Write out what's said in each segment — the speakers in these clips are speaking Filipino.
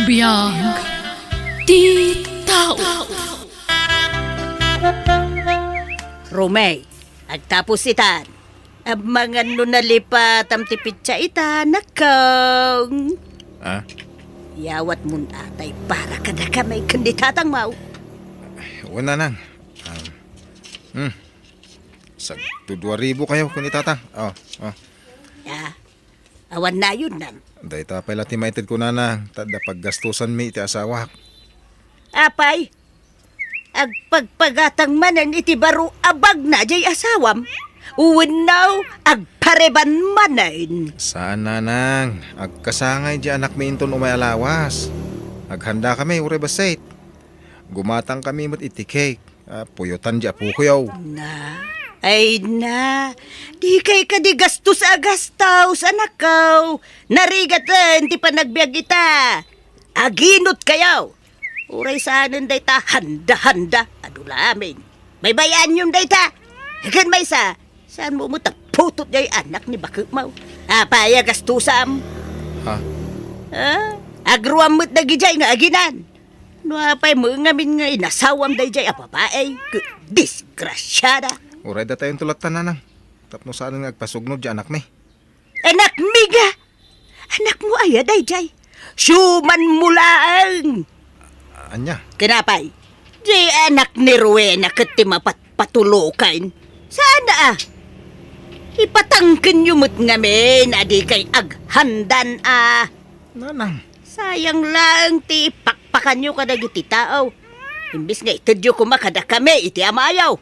Biyang di tao. Romay, agtapos itan. Mga nunalipat am tipitsa ita, nakang. Ah? Yawat mun atay para kada ka may kandidatang mau. Wala nang. Sa 2,000 kayo kung itatang. Oh. Ya, awan na yun nam. Dahil tapay lati maited ko na tada paggastusan mi iti asawa. Apay, agpagpagatang manan iti baro abag na jay asawam. Uwinaw, agpareban manan. Saan nanang? Agkasangay di anak mi inton umay alawas. Aghanda kami ure basait. Gumatang kami mat iti cake. Puyotan di apo kuyaw. Ay na, di kay ka di gastos agastaw sa nakaw. Narigatan, ti panagbiag ita. Aginot kayaw. Uray saanan day ta, handa-handa. Adula amin. May bayan yung day ta. Hagan may sa, saan mo mo taputot day anak ni Bakit Mau? Apaya gastusam. Ha? Agruam mo't nagijay nga aginan. No apay mo ngamin nga inasawam day jay apapaay. Disgrasyada. Uray da tayong tulatan nanang. Tapno saan nga agpasugnod di anak mi. Anak miga! Anak mo ay day jay. Syuman mulaang. Anya? Kinapay, jay anak ni Rowena katimapat patulukan. Sana ipatangkin yumot ngamin adi kay aghandan Nanang. Sayang lang ti pakpakan nyo kadagiti tao. Imbis nga itadyo kumakada kami iti amayaw.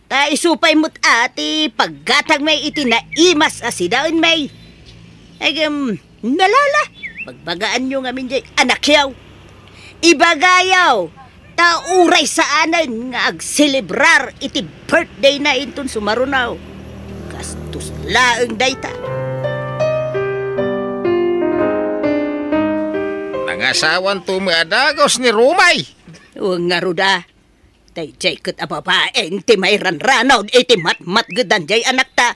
Ta isupay mo't ati paggatag may iti naimas asidaon may. Nalala. Pagbagaan nyo ngamin jay anak yaw. Ibagayaw. Ta uray sa anan nga agselebrar iti birthday na inton sumarunaw. Gastos laeng dayta. Nangasawan tumadagos ni Rumay. O nga ruda. Tay jay kat ababaeng ti may ranranaw iti matmat gedan jay anak ta.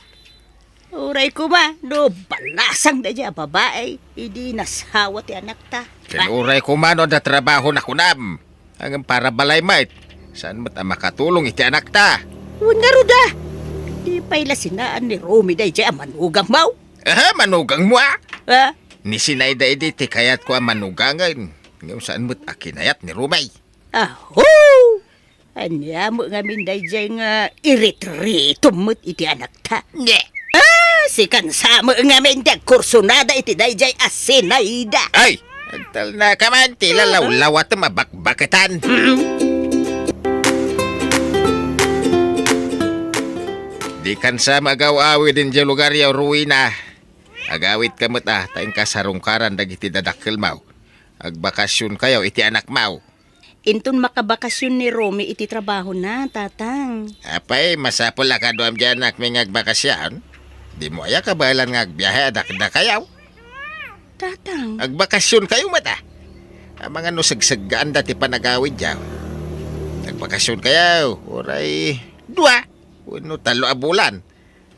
Uray ko ba, no balasang da jay ababae. Idi nasawa ti anak ta. Kinuray ko mano da trabaho na kunam. Hanggang para balay mait. Saan mo't makatulong iti anak ta? O nga ruda. Di pa'y lasinaan ni Romy day jay manugang mau. Manugang mo Ha? Ni sinayda iti ti kayat ko manugangan. Ngayon saan mo't akinayat ni Rumay. Aho! Anya mo nga minday jay nga iritrito mo't iti anak ta. Nye! Si kansa mo nga minday kursunada iti day jay asinayda. Ay! Agtal na ka man, tila lawlawat mabakbakatan. Di kan sa magaw-awi din dyan lugar yaw ruina. Agawit ka mo't tayong kasarungkaran dagiti dadakkel mau. Agbakasyon kayo iti anak mau. Inton makabakasyon ni Romy iti trabaho na, tatang. Apay, masapol ka doam dyan anak may ngagbakasyan. Di mo aya kabalan nga agbiyahe adakda kayaw. Tatang. Agbakasyon kayo mata. Ang mga nusagsagaan dati panagawid dyan. Agbakasyon kayo. Oray, 2. Uno, 3 bulan.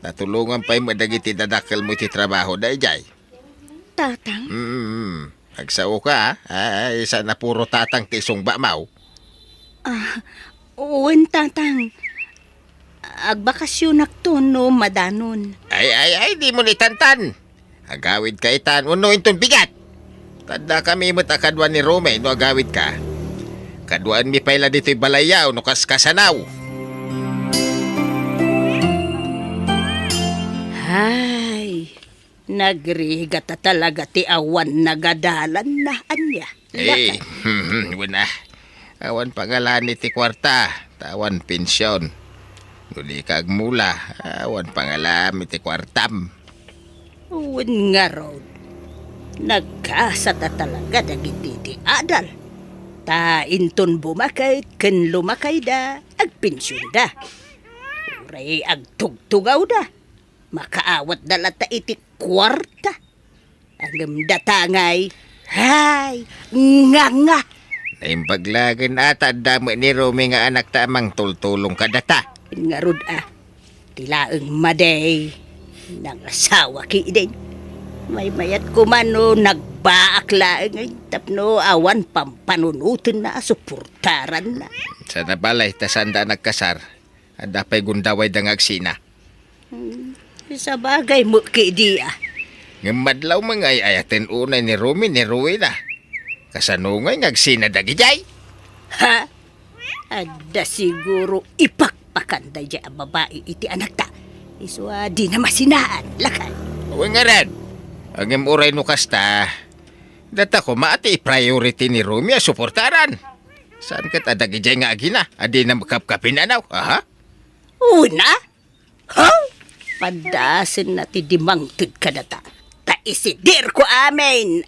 Natulungan pa yung madagiti dadakkel mo iti trabaho da jay. Tatang? Agsao ka, ay sana puro tatang tisong bamaw. Uwan, tatang. Agbakasyon akto no madanon. Ay, di mo nitantan. Agawid ka itan, uno inton bigat. Tanda kami mo't akadwa ni Rome, no agawid ka. Kaduan mi payla dito'y balayaw, no kaskasanaw. Hay, nagrigata talaga ti awan nagadalan na anya. Wala. Awan pangalan ni ti kwarta, tawan pensyon. Nuli kag mula, awan pangalan ti kwartam. Uwan nga road. Nagkasata talaga dagiti ti adal. Ta inton bumakay, ken lumakay da, agpensyon da. Uray agtugtugaw da. Makaawat dalata iti kwarta. Ang datangay, hay, nga. Naimbaglagan ata damo ni Romy nga anak tamang tultulong kadata. Nga rod tilaeng maday, nang asawa ki din. May mayat ko man no, nagbaakla ngay tapno awan pampanunutin na suportaran na. Sa nabalay, tasanda nagkasar. Anda pa'y gundaway dangagsina. Sa bagay mo kidiya. Ngamadlaw mga ayaten unay ni Rumi ni Ruina. Kasanungay ngagsina dagijay. Ha? Ada siguro ipakpakanday dya ang babae iti anak ta. Iswa di na masinaan, lakay. Uwing nga rin. Ang imuray no kasta. Data ko maati priority ni Rumi a suportaran. Saan kat adagijay nga agina? Adi na makapkapin anaw, aha? Una? Ha? Padasin na ti dimangtid ka na ta. Ta isidir ko amin.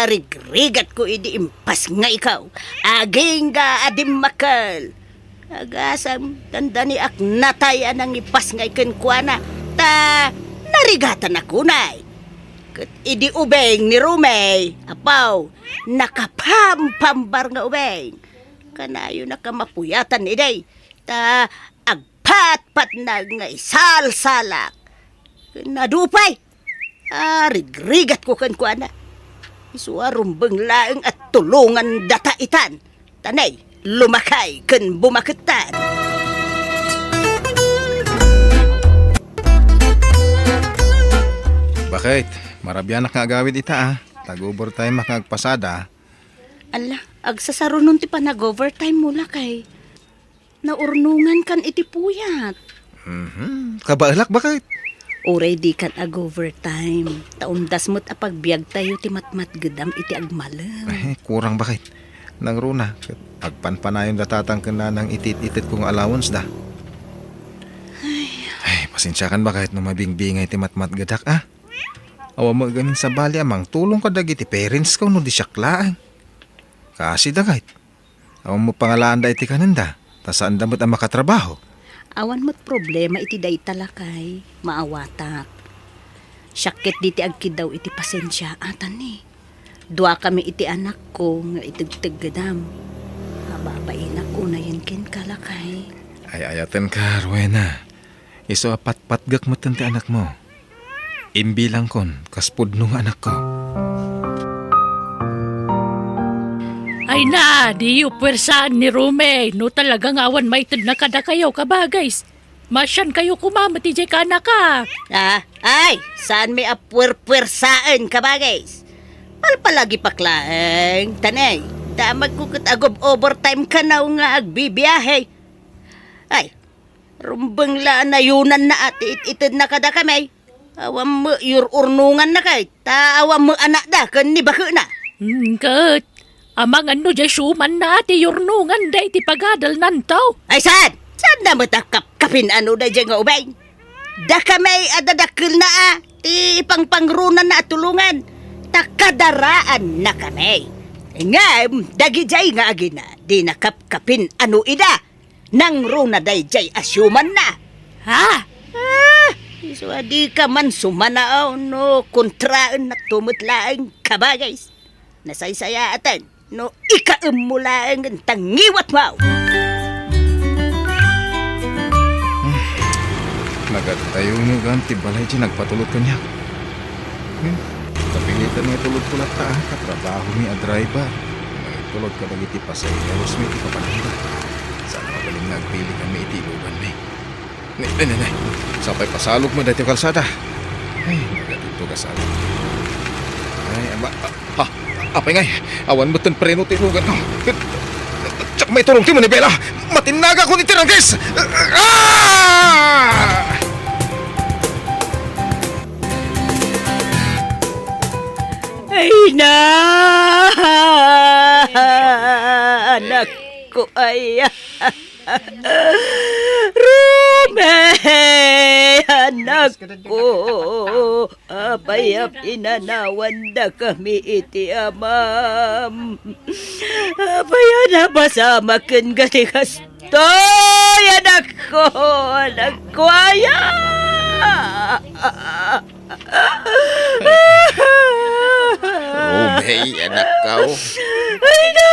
Rigrigat ko idi impas nga ikaw. Aging ga adim makal. Agasam tanda ni ak natayan ang ipas nga ikan kuana. Ta narigatan ako nay. Kat idi ubeng ni Rumay. Apaw, nakapampambar nga ubeng. Kanayo nakamapuyatan iday. Ta agpat-pat na nga isalsalak. Nadupay. Rigrigat ko kan kuana. Isuarumbang laeng at tulungan dataitan. Tanay, lumakay kan bumaketan. Bakit? Marabyanak nga agawid ita Tag-overtime makagpasada. Ala, agsasarunon ti pa nag-overtime mula kay. Naurnungan kan iti puyat. Kabaalak bakit? Uray di kan ag-overtime. Taundas mo't apagbiag tayo ti matmat gedam iti agmalam. Kurang bakit? Nang runa, agpanpanayon datatang na ng itit-itit kong allowance da. Ay, pasensya kan bakit no mabingbingay ti matmat gadak Awa mo gamin sa bali amang tulong ka dagi ti parents ko no di syaklaan. Kasi dagayt. Awa mo pangalaan da iti kananda. Ta saan damot ang makatrabaho? Awan mo't problema iti day talakay. Maawatak. Syakit diti agkidaw iti pasensya atan ni. Dua kami iti anak ko nga itagtag gadam. Mababainak ko na yan kin kalakay. Ay ayatan ka, Rowena. Iso apat-patgak mo ti anak mo. Imbilang kon, kaspud nung anak ko. Ay na, di yu pwersaan ni Rume. No talagang awan maitid na kada kayo kabagays. Masyan kayo kumamati jay ka na ka. Ay, saan may apwer-pwersaan ka ba guys? Palpalagi paklaeng, tanay. Damag ko agob overtime ka na nga agbibiyahe. Ay, rumbang la na yunan na at itid na kada kamay. Awam mo urnungan na kay. Awam mo anak da, kan ni baka na. Kat, amang ano jay suman na ati yurnungan da iti pagadal nantaw. Ay, saan? Saan na matakap-kapin ano da dyan nga ubay? Da kamay adadakil na ti ipangpangrunan na at tulungan. Takadaraan na kami. Nga, dagijay nga agina, di nakapkapin ano ida. Nang runa day jay asyuman na. Ha? So, di ka man sumanaaw, no, kontraan na tumutlaang kabagays. Nasaysayatan, no, ikaumulaang tangiwat mo. Nagatayo nyo ganti balay di nagpatulot ka niya. Kapilitan mo itulot tulat ta katrabaho mi a driver. Nagtulot ka bagiti pasayeros mi iti kapanahira. Sana magaling nagpili kami iti ilugan mi. Nay. Sapay pasalok mo dati kalsada. Ay, nagatito kasalok. Ay, apay ngay. Awan mo tan preno tinugan ko. Tsak may turong ti mo ni Bella. Matinaga ko ni Tirangges. Ay na! Anak ko ay... Rume! Anak ko! Apayap inanawan na kami iti amam. Apaya na basama ken gati kastoy! Anak ko! Anak ko aya! Rumay, anak kau. Ay na!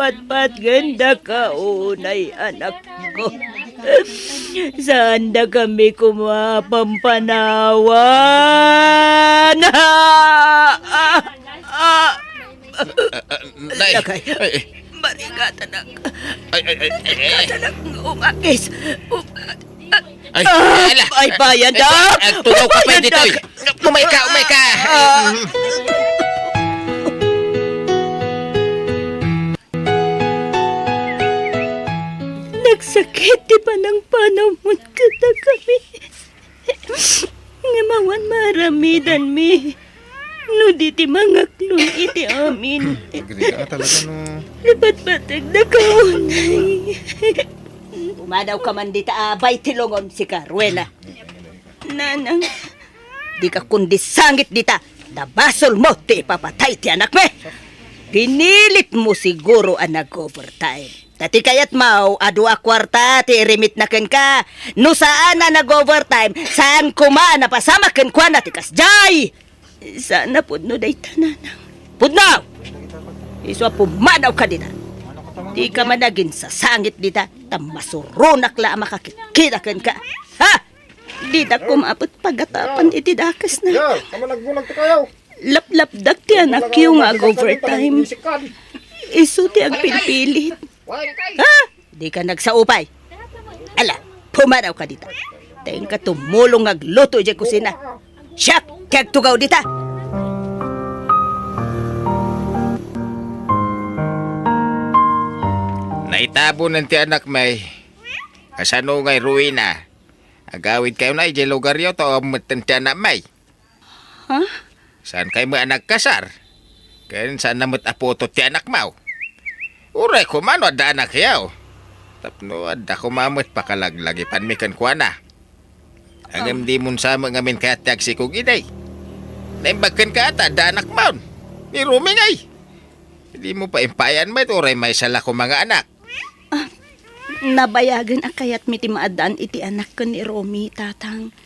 patpat ganda ka unay anak ko. Saan na kami kumapampanawan? Nay! Lakay. Ay, Marigata na. ay, ay, ay, ay, ay, Umakis. ay, ala. Ay, bayan na. Tugaw ka pa Bayan dito. na. Umay ka, umay ka. Nagsakit di pa ng panahon kita kami. Ngamawan maramidan mi. No di ti mangaklon iti amin. Agriga talaga no. Lipat patag na kaunay. Umadaw ka man dita abay tilongon si Caruela. Nanang, di ka kundi sangit dita. Nabasol mo ti ipapatay ti anak me. Pinilit mo siguro ang nag-overtime. Tati kayat mau, adua kwarta ti irimit na ken ka. No saan na nag-overtime, saan kuma na pasama ken kwa na ti kasjay. Sana pudno day tananang. Pudno! Iswa pumanaw ka dita. Di ka man naging sasangit dita. Tamasurunak la makakikita ken ka. Ha? Di da kumapot pagatapan iti dakas na. Yo, kamo nagbulag to kayo. Laplapdak ti anak yung overtime. Isu ti ang pilpilit. Ha? Di ka nagsaupay. Ala, pumanaw ka dita. Tayin ka tumulong agluto dyan kusina. Siyak, kag tugaw dita. Naitabo ng ti anak may. Kasano ngay ruina. Agawid kayo na ijay lugar yaw to amatan ti anak may. Ha? Saan kayo mo anak kasar? Kaya saan namot apoto ti anak mau? Uray ko man ada anak yaw. Tapno ada ko mamot pakalaglag ipanmikan ko na. Angam di mun sama ngamin kaya tiag si kong iday. Naimbakan ka ata ada anak mau. Ni Rumi ngay. Hindi mo pa impayan mo uray may sala ko mga anak. Nabayagan akayat miti maadaan iti anak ko ni Romy, tatang.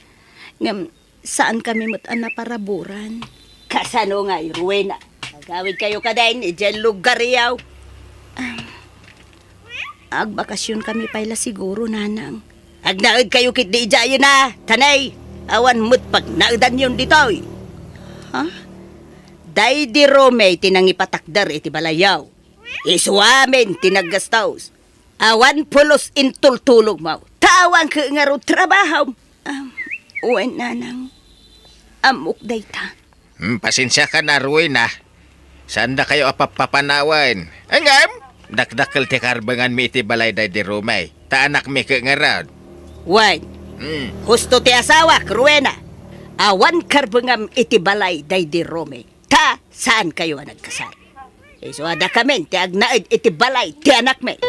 Ngam, saan kami matan na paraburan? Kasano nga, Ruena? Magawid kayo kadain, dyan lugar yaw. Agbakasyon kami pala siguro, nanang. Agnaid kayo kit di ijayo na, tanay. Awan mo't pag naudan yun dito. Ha? Day di Rome, tinangipatakdar iti balayaw. Isuamin, tinaggastaws. Awan pulos intultulog mo. Tawang ka nga ro trabaho. Uwan nanang. Amok day ta. Pasensya ka na, Ruina. Saan na kayo apapapanawan? Angam, dakdakal ti karbangan mi iti balay day di Rome. Ta anak mi ka nga raw. Wan, husto ti asawa, Ruena. Awan karbangam iti balay day di Rome. Ta, saan kayo nagkasal? So ada kami, ti agnaid iti balay, ti anak me.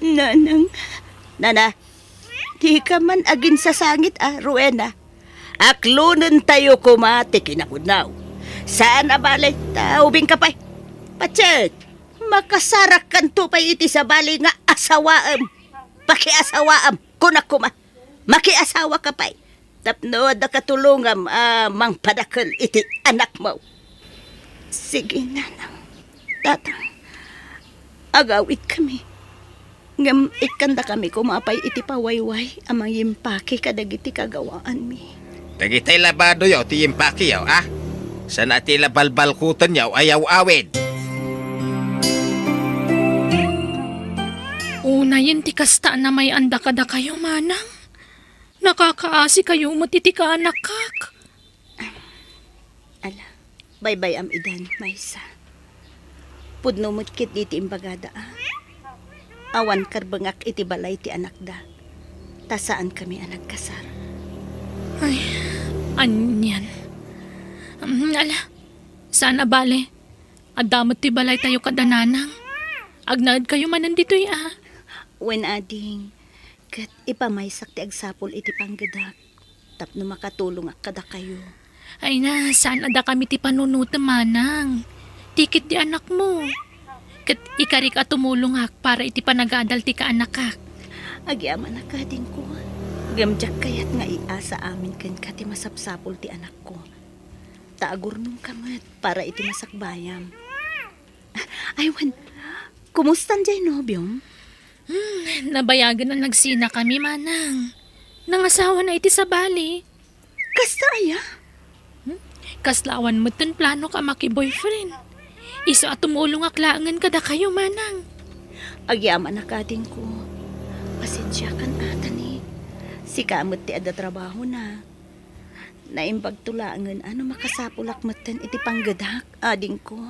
Nanang, Nana, di ka man agin sa sangit, Ruena. Aklunan tayo kumati kinapudnaw. Saan na balay? Taubing ka pa'y. Patsyag, makasarak kan tupay iti sa balay nga asawaam. Pakiasawaam, kunakuma. Makiasawa ka pa'y. Tapno da katulungam mang padakal iti anak mo. Sige, nanang. Tatang, agawid kami. Ngam ikanda kami kumapay iti pawayway amang yimpaki kadagiti kagawaan mi. Dagitay labado yaw, ti yimpaki yaw, ah? Saan ati labalbalkutan yaw, ayaw awid. Una yun ti kasta na may anda kada kayo, manang. Nakakaasi kayo matiti ka anak kak. Ala, bye-bye am idan, Maysa. Pudno mutkit iti imbagada, Awan karbangak iti balay ti anak da. Tasaan kami anak kasar. Ay, anyan. Ala, sana bale. Adamot ti balay tayo kadananang. Agnaad kayo manan dito'y When ading, kat ipamaysak ti agsapol iti panggadak. Tapno makatulong ak kada kayo. Ay na, saan ada kami ti panunuta manang. Tikit di anak mo. Kat ikarik at tumulong ak para iti panagadal ti ka anak kak. Agyaman na ka din ko. Gamjak kayat nga iasa amin ken kati masapsapol ti anak ko. Taagur nung kamat para iti masakbayam. Aywan, kumustan jay nobyom? Nabayagan na nagsina kami, manang. Nangasawa na iti sa bali. Kasta aya? Kaslawan mo ton plano ka maki-boyfriend. Isa at tumulong aklangan kada kayo, manang. Agyaman na kading ko. Pasensya kan ata ni. Si kamot ti ada trabaho na. Naimbag tulangan ano makasapulak matan iti panggadak ading ko.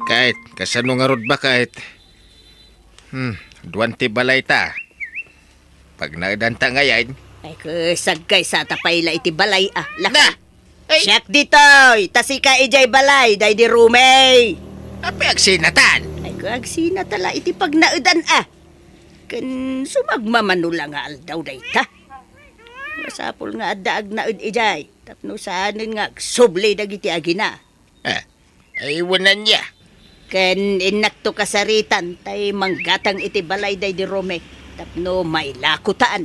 Kahit, kasano nga rod ba kahit? Duwan ti balay ta. Pag naidanta ngayon, Ay kusag kay sa tapayla iti balay na! Laki. Ay, Siyak ditoy, tasika ijay balay, day di rumay. api agsinatan. Ay kuagsina tala iti pagnaudan Kan sumagmamano nga aldaw day ta. Masapul nga addaag naud ijay. Tapno saanin nga subli dagiti agina. Ay, wanan niya. Ken inakto kasaritan tay manggatang iti balay day di Rome. Tapno may lakutaan.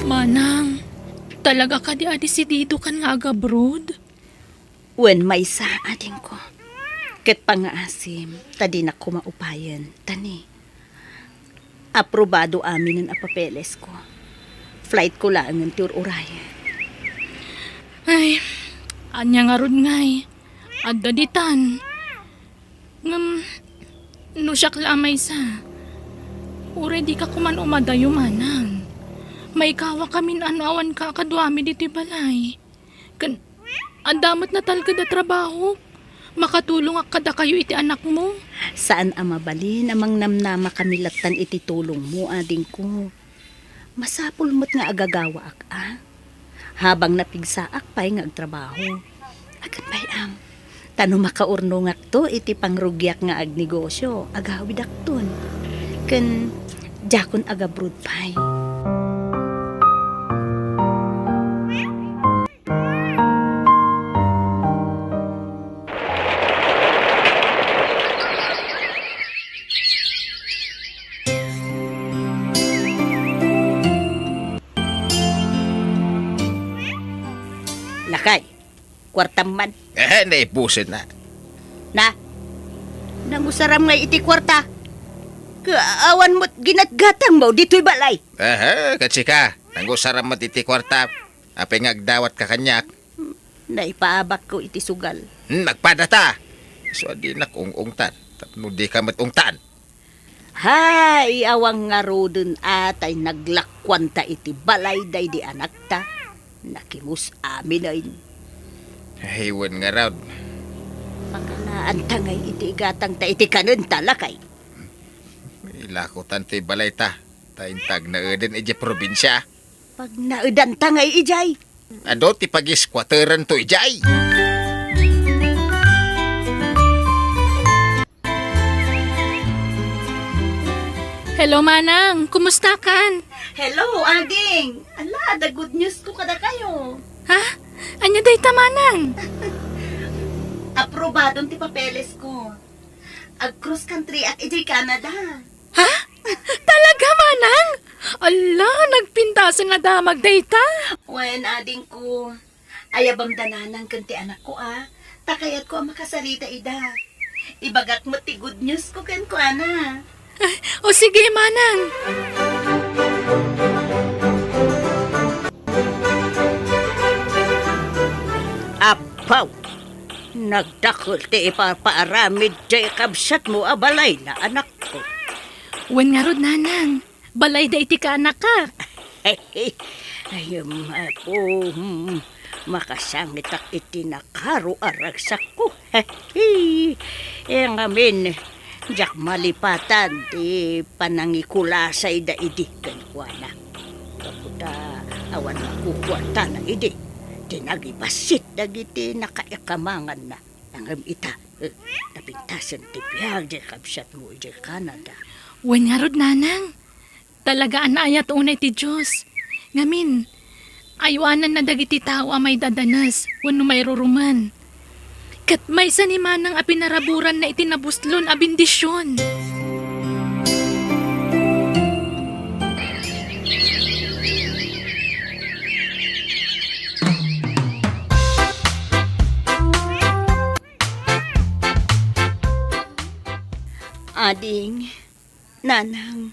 Manang, talaga ka di adisidido kan nga agabrod? Wen may sa ading ko. Ket pangaasim, tadi na kumaupayan. Tani, aprobado amin ang apapeles ko. Flight ko lang ang tour uraya. Ay, anya nga ron ngay. Adda ditan. No siya lamay sa. Ure di ka kuman umadayo, manang. May kawa kami anawan ka kadwami diti balay. Kan, andamot na talaga da trabaho. Makatulong ak kada kayo iti anak mo. Saan amabalin amang namnama kamilatan iti tulong mo ading ko. Masapul mo't nga agagawa ak Habang napigsaak pa'y nga agtrabaho. Agan pa'y Tano makaurnong ak to iti pangrugyak nga agnegosyo. Agawid ak ton. Ken jakon agabrod pa'y. Lakay, kwartam man. Naipusin na. Na, nangusaram nga iti kwarta. Kaawan mo't ginatgatang mo dito'y balay. Kasi ka, nangusara mo iti kwarta. Api ngagdawat ka kanyak. Naipaabak ko iti sugal. Nagpadata. So, di nakungungtan. Tapno di ka matungtan. Hay, awang nga rodon atay naglakwanta iti balay day di anak ta. Nakimus amin ay Haywan nga raw. pakalaan tangay iti igatang ta iti kanon talakay. Ilakutan ti balay ta. Taintag na eden ije probinsya. Pag naudan tangay ijay. Ado ti pag-squatteran to ijay. Hello, manang. Kumusta kan? Hello, Ading. Ala, the good news ko kada kayo. Ha? Anya day tamanang? Aprobadong ti papeles ko. Ag cross country at ijay Canada. Ha? Talaga, manang? Ala, nagpintasan na damag dayta. Wen ading ko, ayabang dananang kanti anak ko takayat ko ang makasarita ida. Ibagak mo ti good news ko ken ko ana. O sige, manang. Apaw! Nagdakol ti ipapaaramid jay kabsat mo abalay na anak ko. Wen nga rod, nanang. Balay da iti ka anak ka. Ayum po, makasangit ak iti nakaro aragsak ko. Yang amin, jak malipatan ti panangikulasay da idi kankwana. Kaputa awan makukwata na idi. Tinagibasit dagiti nakaikamangan na. Ang ita, napintasan ti biyag di kabsat mo di Canada. Wen nga rod, nanang. Talaga anayat unay ti Diyos. Ngamin, aywanan na dagiti tao may dadanas, wano may ruruman. Kat may sanimanang apinaraburan na itinabuslon a bendisyon. Ading, nanang,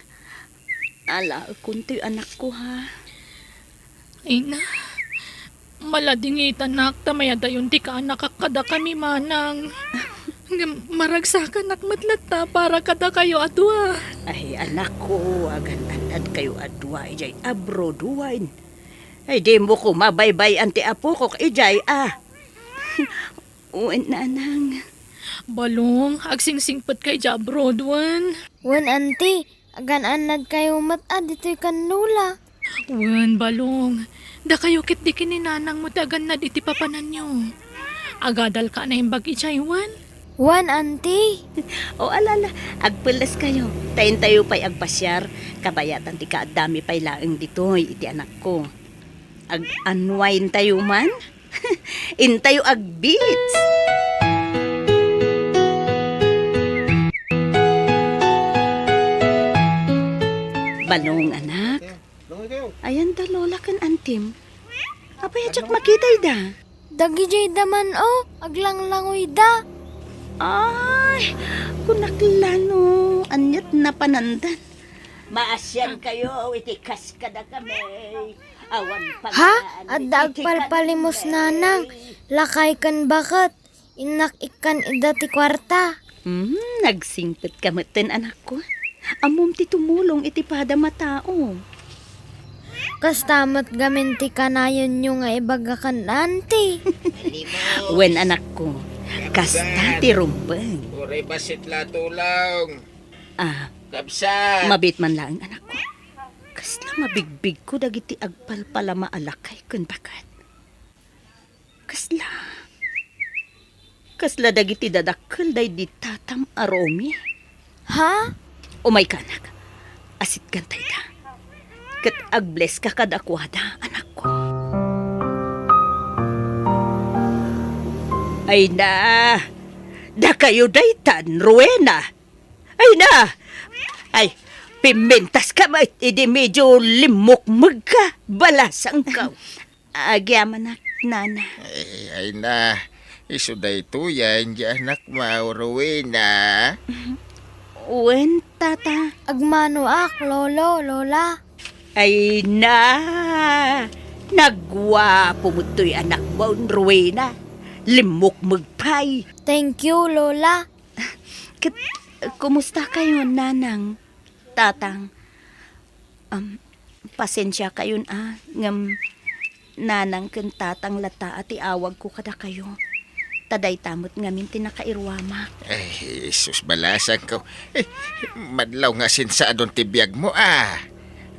ala, kunti anak ko ha. Ay na, maladingitan nak tamaya dayon ti ka nakakada kami manang. Maragsakan nak matlata para kada kayo adwa. Ay, anak ko, agan-anad kayo adwa, ijay abroad wine. Ay, di mo ko mabaybay anti apo ko, ijay Uwan, nanang. Balong, agsingsingpot kay Jabroad wan. Wan auntie, agan anad kayo matad dito'y kanula. Wan, balong. Da kayo kit di kininanang mo tagan na iti papanan nyo. Agadal ka na himbag ichay, wan. Wan auntie. O alala, agpilas kayo. Tayin tayo pa'y agpasyar. Kabayatan ti kaadami pa'y laeng dito'y iti anak ko. Ag-unwind tayo man? Intayo ag-beats. Balong anak. Ayan da lola kan antim. Apay atsak makitay da. Dagi jay daman o, aglanglangoy da. Ay, kunaklano. Anyat na panandan. Maasyan kayo, itikas ka na kami. Awan pa Ha? Adda agpalpalimos nanang. Lakay kan bakat. Inak ikan ida ti kwarta. Nagsingpit ka matin anak ko. Amom ti tumulong iti pada matao. Kastamat gamin ti kanayon nyo nga ibagakan auntie. Wen anak ko, kasta ti rumbeng. Uray basit la tulong. Kapsa. Mabit man lang anak ko. Kasla mabigbig ko dagiti agpalpala maalakay kun bakat. Kasla dagiti dadakkel day di tatam aromi. Ha? Umay ka anak. Asit gantay da. Kat agbless ka kadakwada anak ko. Ay na. Da kayo daytan, Rowena. Ay na. Ay, pimentas ka ba? Idi medyo limukmag ka. Balasang ka. Agyaman na, nana. Ay na. Isuday to yan, di anak Rowena. Uwen, tata. Agmano ak, lolo, lola. Ay na. Nagwapo mo to'y anak mo, Rowena. Limukmag pa'y. Thank you, lola. Kumusta kayo, nanang, tatang? Pasensya kayo, ngam nanang ken tatang lata at iawag ko kada kayo. Taday tamot ngamin tinakairwama. Ay, sus balasan ko. Madlaw nga sinsa adon tibiyag mo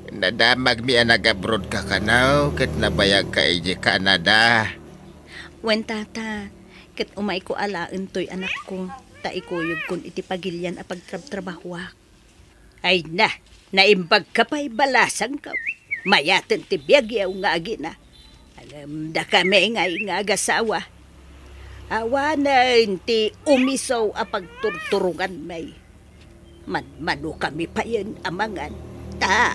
Nadamag mi nag-abroad ka kanaw, kat nabayag ka iji Canada. Wen tata, ket umay ko alaen to'y anak ko. Taikuyog kun iti pagilyan a pagtrabahwak. Ay na, naimbag ka pa'y balasang ka. Mayaten ti biyag yaw nga agina. Alam da kami nga agasawa. Awanan ti umisaw a pagturturungan may. Mano kami pa yan amangan.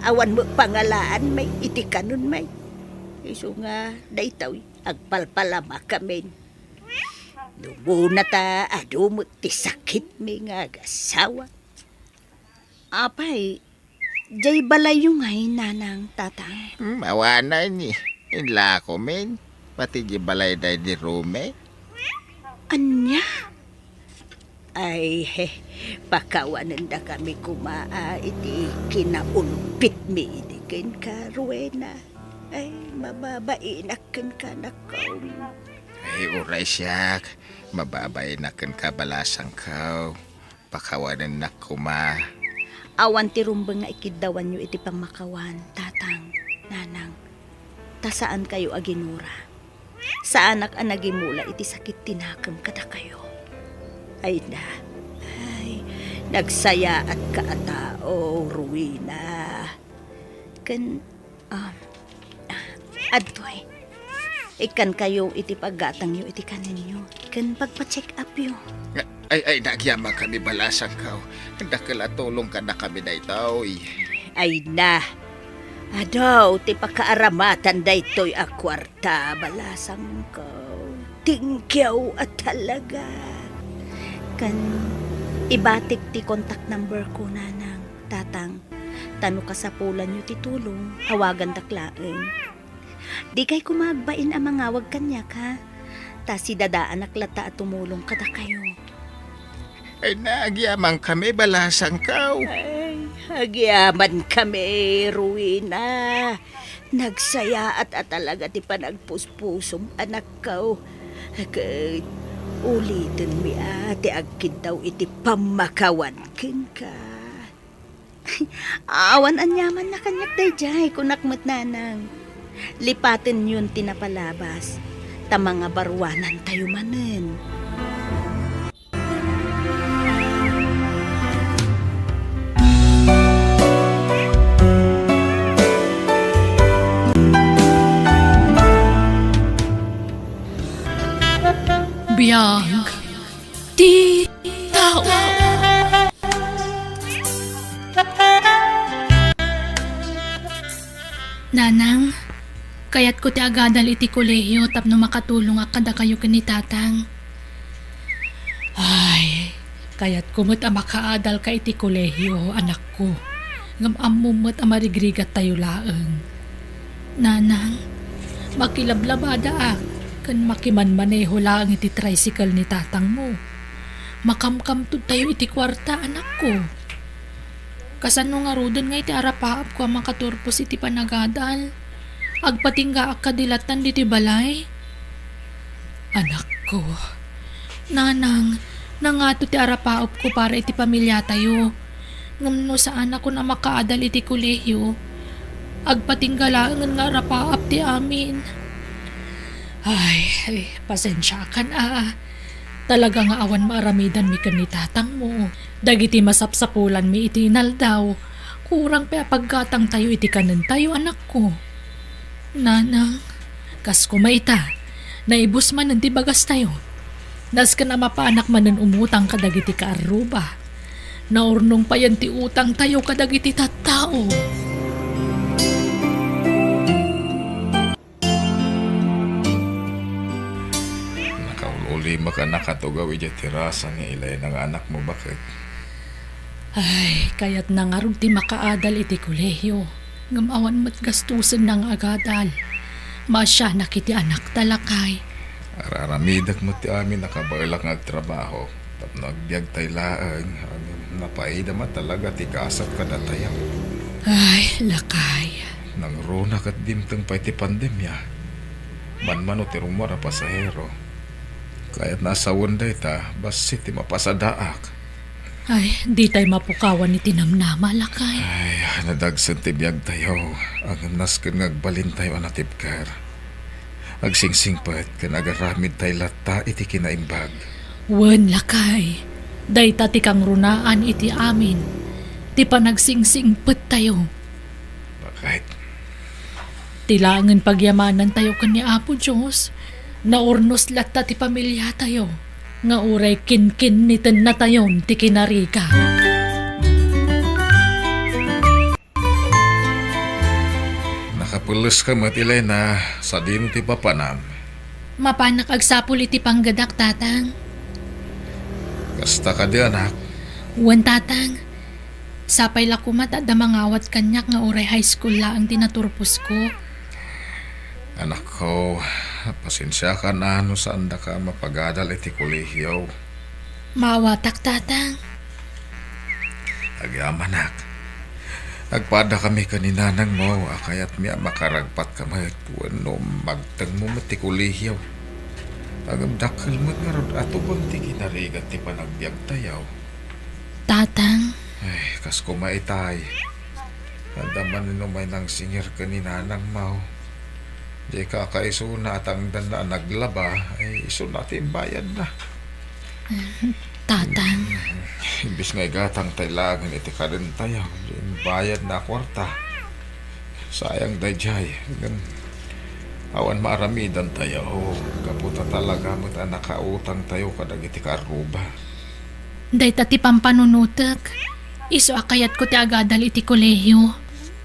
Awan mo pangalaan may iti kanon may. Iso nga daytaw agpalpalama kami. Dumuna ta adumot ti sakit may nga agasawa. Apay, jay balay yung ngay nanang tatang. Mawana ni. Inla ko men. Pati di balay day di Rome. Anya? Ay, pakawanan na kami kumaa iti kinaunpit mi iti ken ka, Rowena. Ay, mababainak ka nakaw. Ay, uray siyak. Mababay na kan kabalasang kaw. Pakawanan na kuma. Awan ti rumbang nga ikidawan nyo iti pangmakawan, tatang, nanang. Tasaan kayo aginura? Saan ang nagimula iti sakit tinakam kada kayo? Ay na, nagsaya at kaatao, Rowena. Adtoy, ikan kayo iti paggatang nyo iti kaninyo. kan pagpa-check up yo. Ay, nagyama kami balasang ka. Dakala tulong ka na kami na itaw. Ay na. Adaw, ti pakaaramatan daytoy a kwarta balasang ko. Tingkyaw at talaga. Kan ibatik ti contact number ko nanang tatang. Tano ka sa pulan nyo ti tulong, hawagan daklaeng. Di kay kumagbain ang mga wag kanyak ha. Ta si dadaan naklata at tumulong kada kayo. Ay, nagyamang kami balasang ka. Ay, agyaman kami, Ruina. Nagsaya at talaga ti panagpuspusong anak ko. Agad, ulitin mi ati agkid daw iti pamakawan kin ka. Awan anyaman na kanyak dayjay kunakmat nanang. Lipatin yun tinapalabas. Ta mga barwanan tayo manen. Biyag. Di tao. Nanang, kaya't ko ti agadal iti kolehiyo tapno makatulong akada kayo kanitatang. Ay, kaya't kumot ang makaadal ka iti kolehiyo, anak ko. Ngam amumot ang marigrigat tayo laeng. Nanang, makilablabada kan makimanmaneho lang iti tricycle ni tatang mo. Makamkamtud tayo iti kwarta, anak ko. Kasano nga rodon nga iti arapaap ko ang makaturpos iti panagadal. Agpatingga ak kadilatan diti balay. Anak ko, nanang, nangato ti arapaap ko para iti pamilya tayo. Ngumno saan ako na makaadal iti kolehiyo. Agpatingga lang nga arapaap ti amin. Ay, pasensya ka na. Talaga nga awan maaramidan mi kan ni tatang mo. Dagiti masapsapulan mi iti inaldaw. Kurang pa paggatang tayo iti kanan tayo, anak ko. Nanang, kas kumaita. Naibus man ang tibagas tayo. Nas ka na mapaanak man ang umutang kadagiti kaaruba. Naurnong pa yan ti utang tayo kadagiti tattao. Lima ka nakatugaw iti tirasa nga ilay ng anak mo, bakit? Ay, kaya't nangarog ti makaadal iti kolehiyo. Ngamawan mo't gastusan ng agadal. Masya nakiti anak talakay. Araramidak mo ti amin nakabailak nga trabaho. Tapno agbyag tay laeng. Napaida ma talaga ti kasap ka na tayo. Ay, lakay. Nang runa kat dimteng pa iti pandemya. Manmano ti rumora pasahero. Kaya't nasa wanda ita, basi ti mapasadaak. Ay, di tayo mapukawan ni tinamnama, lakay. Ay, nadagsan ti biyag tayo. Ang nasken ngagbalin tayo anatipkar. Agsingsing pat, kanagaramid tayo lata iti kinaimbag. Wen, lakay. Dayta ti kang runaan iti amin. Ti panagsingsing pet tayo. Bakit? Tilangan pagyamanan tayo kan ni Apo Diyos. Naurnos lata ti pamilya tayo. Nga uray kin-kin niten na tayon ti kinariga. Nakapulos ka matilay na sa dino ti papanam. Mapanak agsapul iti panggadak, tatang. Kasta ka di anak. Wan, tatang. Sapay lakumat at damangawat kanyak nga uray high school la ang tinaturpos ko. Anak ko, pasensya ka na ano saan da ka mapagadal iti kolehiyo. Mawatak, tatang. Agyamanak. Agpada kami kaninanang mo, kaya't miya makaragpat kami no magtang mo mati kolehiyo. Agamdakal mo nga ron ato bang ti kinarigat ti panagbiag tayaw. Tatang. Ay, kas kumaitay. Adaman nino may nang singir kaninanang mo. Di kakaiso na at ang danda naglaba, ay iso natin bayad na. Tatang. Imbis nga igatang tailangan iti karin tayo, bayad na kwarta. Sayang dayjay. Awan maaramidan tayo. Kaputa talaga mo't nakautang tayo kadagiti karuba. Day tati pampanunutek. Iso akayat ko ti agadal iti kolehiyo.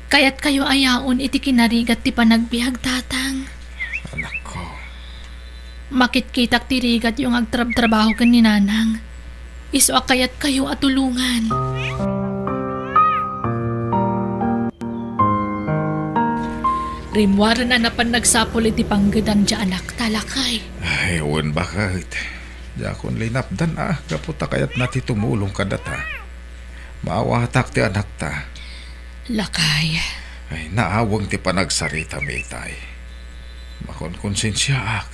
Kayat kayo ayaon iti kinarigat ti panagbiag tatang. Anak ko. Makitkitak ti rigat yung agtrab-trabaho kan ni nanang. Iso akayat kayo atulungan. Rimwara na napan nagsapol iti panggadan dya anak talakay. Ay, uwan bakit? Di akong linapdan kaputa kayat nati tumulong ka data. Maawatak ti anak ta. Lakay. Ay, naawang ti panagsarita mitay. Makon konsensya ak.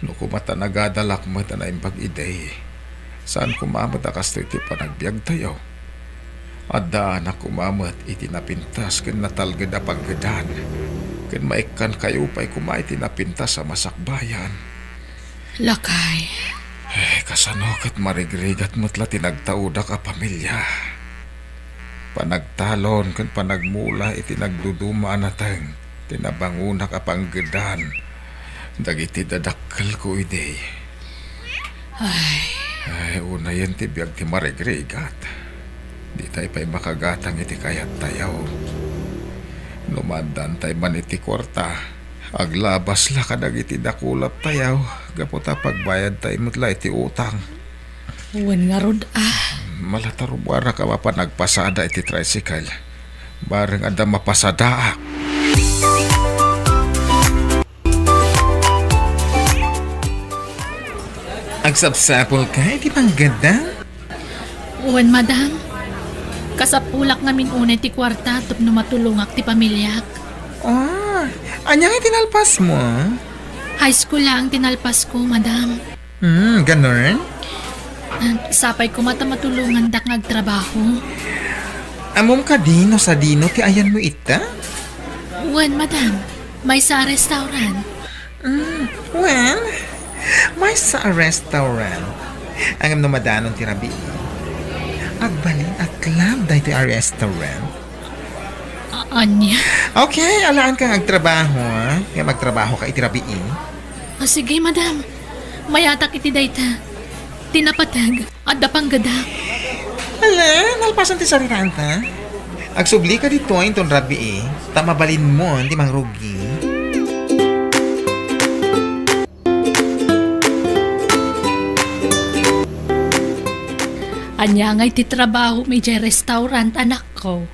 No kumata nagadalak mo na imbag iday. Saan kumamot akas to iti panagbiag tayo? At daan na kumamot iti napintas ken natalgad a paggadan. Ken maikan kayo pa'y kumait tinapintas sa masakbayan. Lakay. Kasano kat marigrigat mo't la tinagtauda ka pamilya. Panagtalon ken panagmula iti nagduduma nateng. Tinabanguna ka panggadan. Dagiti dadakkel ko ide. Ay, una yan ti biyag ti marigrigat. Di tayo pa'y makagatang iti kayat tayo. Lumandan tayo man iti kwarta. Aglabas la kadag iti dakulap tayo. Gaputa pagbayad tayo mutla iti utang. Uwan nga rod Malatarubara ka pa nagpasada iti tricycle. Bareng ada mapasada. Agsapsapol ka, iti pangganda? Uwan madam. Kasapulak ngamin unay ti kwarta tapno matulungak ti pamilyak. Oh, anyang itinalpas mo? High school lang tinalpas ko, madam. Ganun? Sapay ko mata matulungan dak ngagtrabaho. Amom ka dino sa dino, ti ayan mo ita? Uwan madam. May sa restaurant. Well, may sa restaurant. Ang namadanon ti Rabi. Agbalin at club dahil ti restaurant. Anya? Okay, alaan kang agtrabaho, ha? Kaya magtrabaho ka iti Rabi. Sige, madam. Mayatak iti dayta. Tinapatag at dapanggada. Hala, nalpasan ti sariranta. Agsubli ka dito inton Rabi. Tamabalin mo, hindi mangrugi. Anya ngay ti trabaho may jay restaurant anak ko.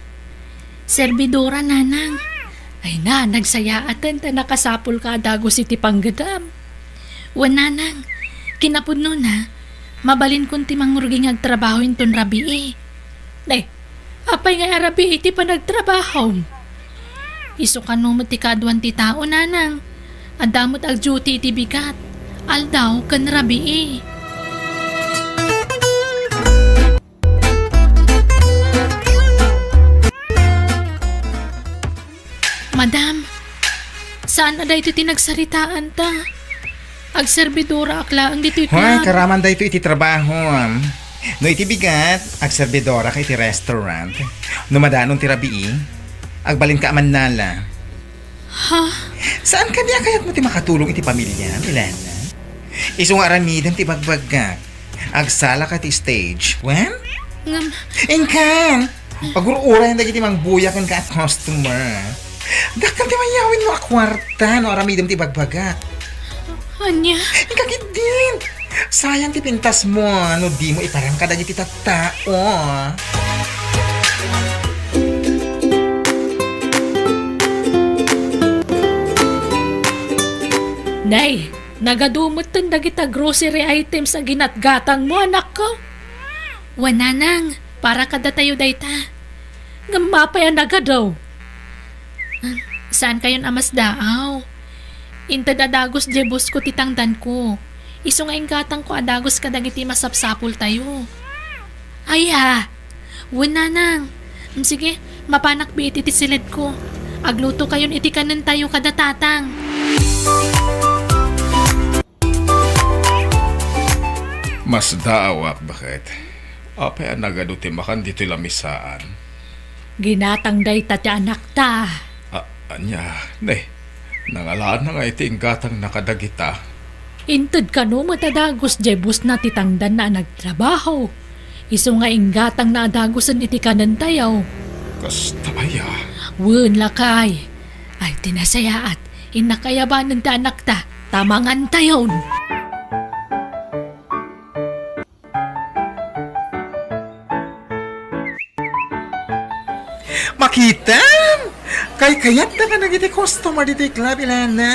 Servidora nanang. Ay na, nagsayaaten ta nakasapol ka dagos iti panggadam. Wan nanang, kinapudno na, mabalin kun ti mangurging agtrabaho inton Rabi. Nay, apay nga Rabi iti pa nagtrabaho. Iso kano mo ti kaduan ti tao nanang. Adamot ag duty iti bigat. Aldaw kan Rabi. Madam, saan na dahito tinagsaritaan ta? Agserbidora akla ang dito Hoy, club. karaman da ito iti trabaho. No iti bigat, agserbidora ka iti restaurant. No madanon ti Rabi, agbalin ka aman nala. Ha? Saan ka niya kayat mo ti makatulong iti pamilya, Milana? Iso nga aramidan ti bagbagak. Agsala ka ti stage. When? Ngam, Ingkan! Pag-urura yung dagiti mang buyakan ka at customer. Dakam ti mayawin mo a kwarta no aramidam ti bagbagak. anya? Ikakit din! Sayang ti pintas mo, no di mo iparang ka dagiti tattao. Nay, nagadumot tan dagita grocery items sa ginatgatang mo anak ko. Wananang, para kada tayo dayta. Ngamapay ang nagadaw. Saan kayon amas daaw? Inta dadagos jebos ko titangdan ko. Iso nga inggatang ko adagos kadagiti masapsapol tayo. Aya, wala nang. Sige, mapanak biit iti silid ko. Agluto kayon iti kanan tayo kada tatang. Mas daawak bakit? Apay ang nagaduti makan dito lamisaan. Ginatang day ta ti anak ta. Anya, ne, Nangalaan na nga iti inggatang nakadagita. Inted ka no matadagos jebus na titangdan na nagtrabaho. Iso nga inggatang na adagosan iti kanantayaw. Kastaya. Wen lakay. Ay tinasayaat. Inakayabanan ta anak ta. Tamangan tayon. Makita! Kayat na ka nagiti customer dito club, Ilana.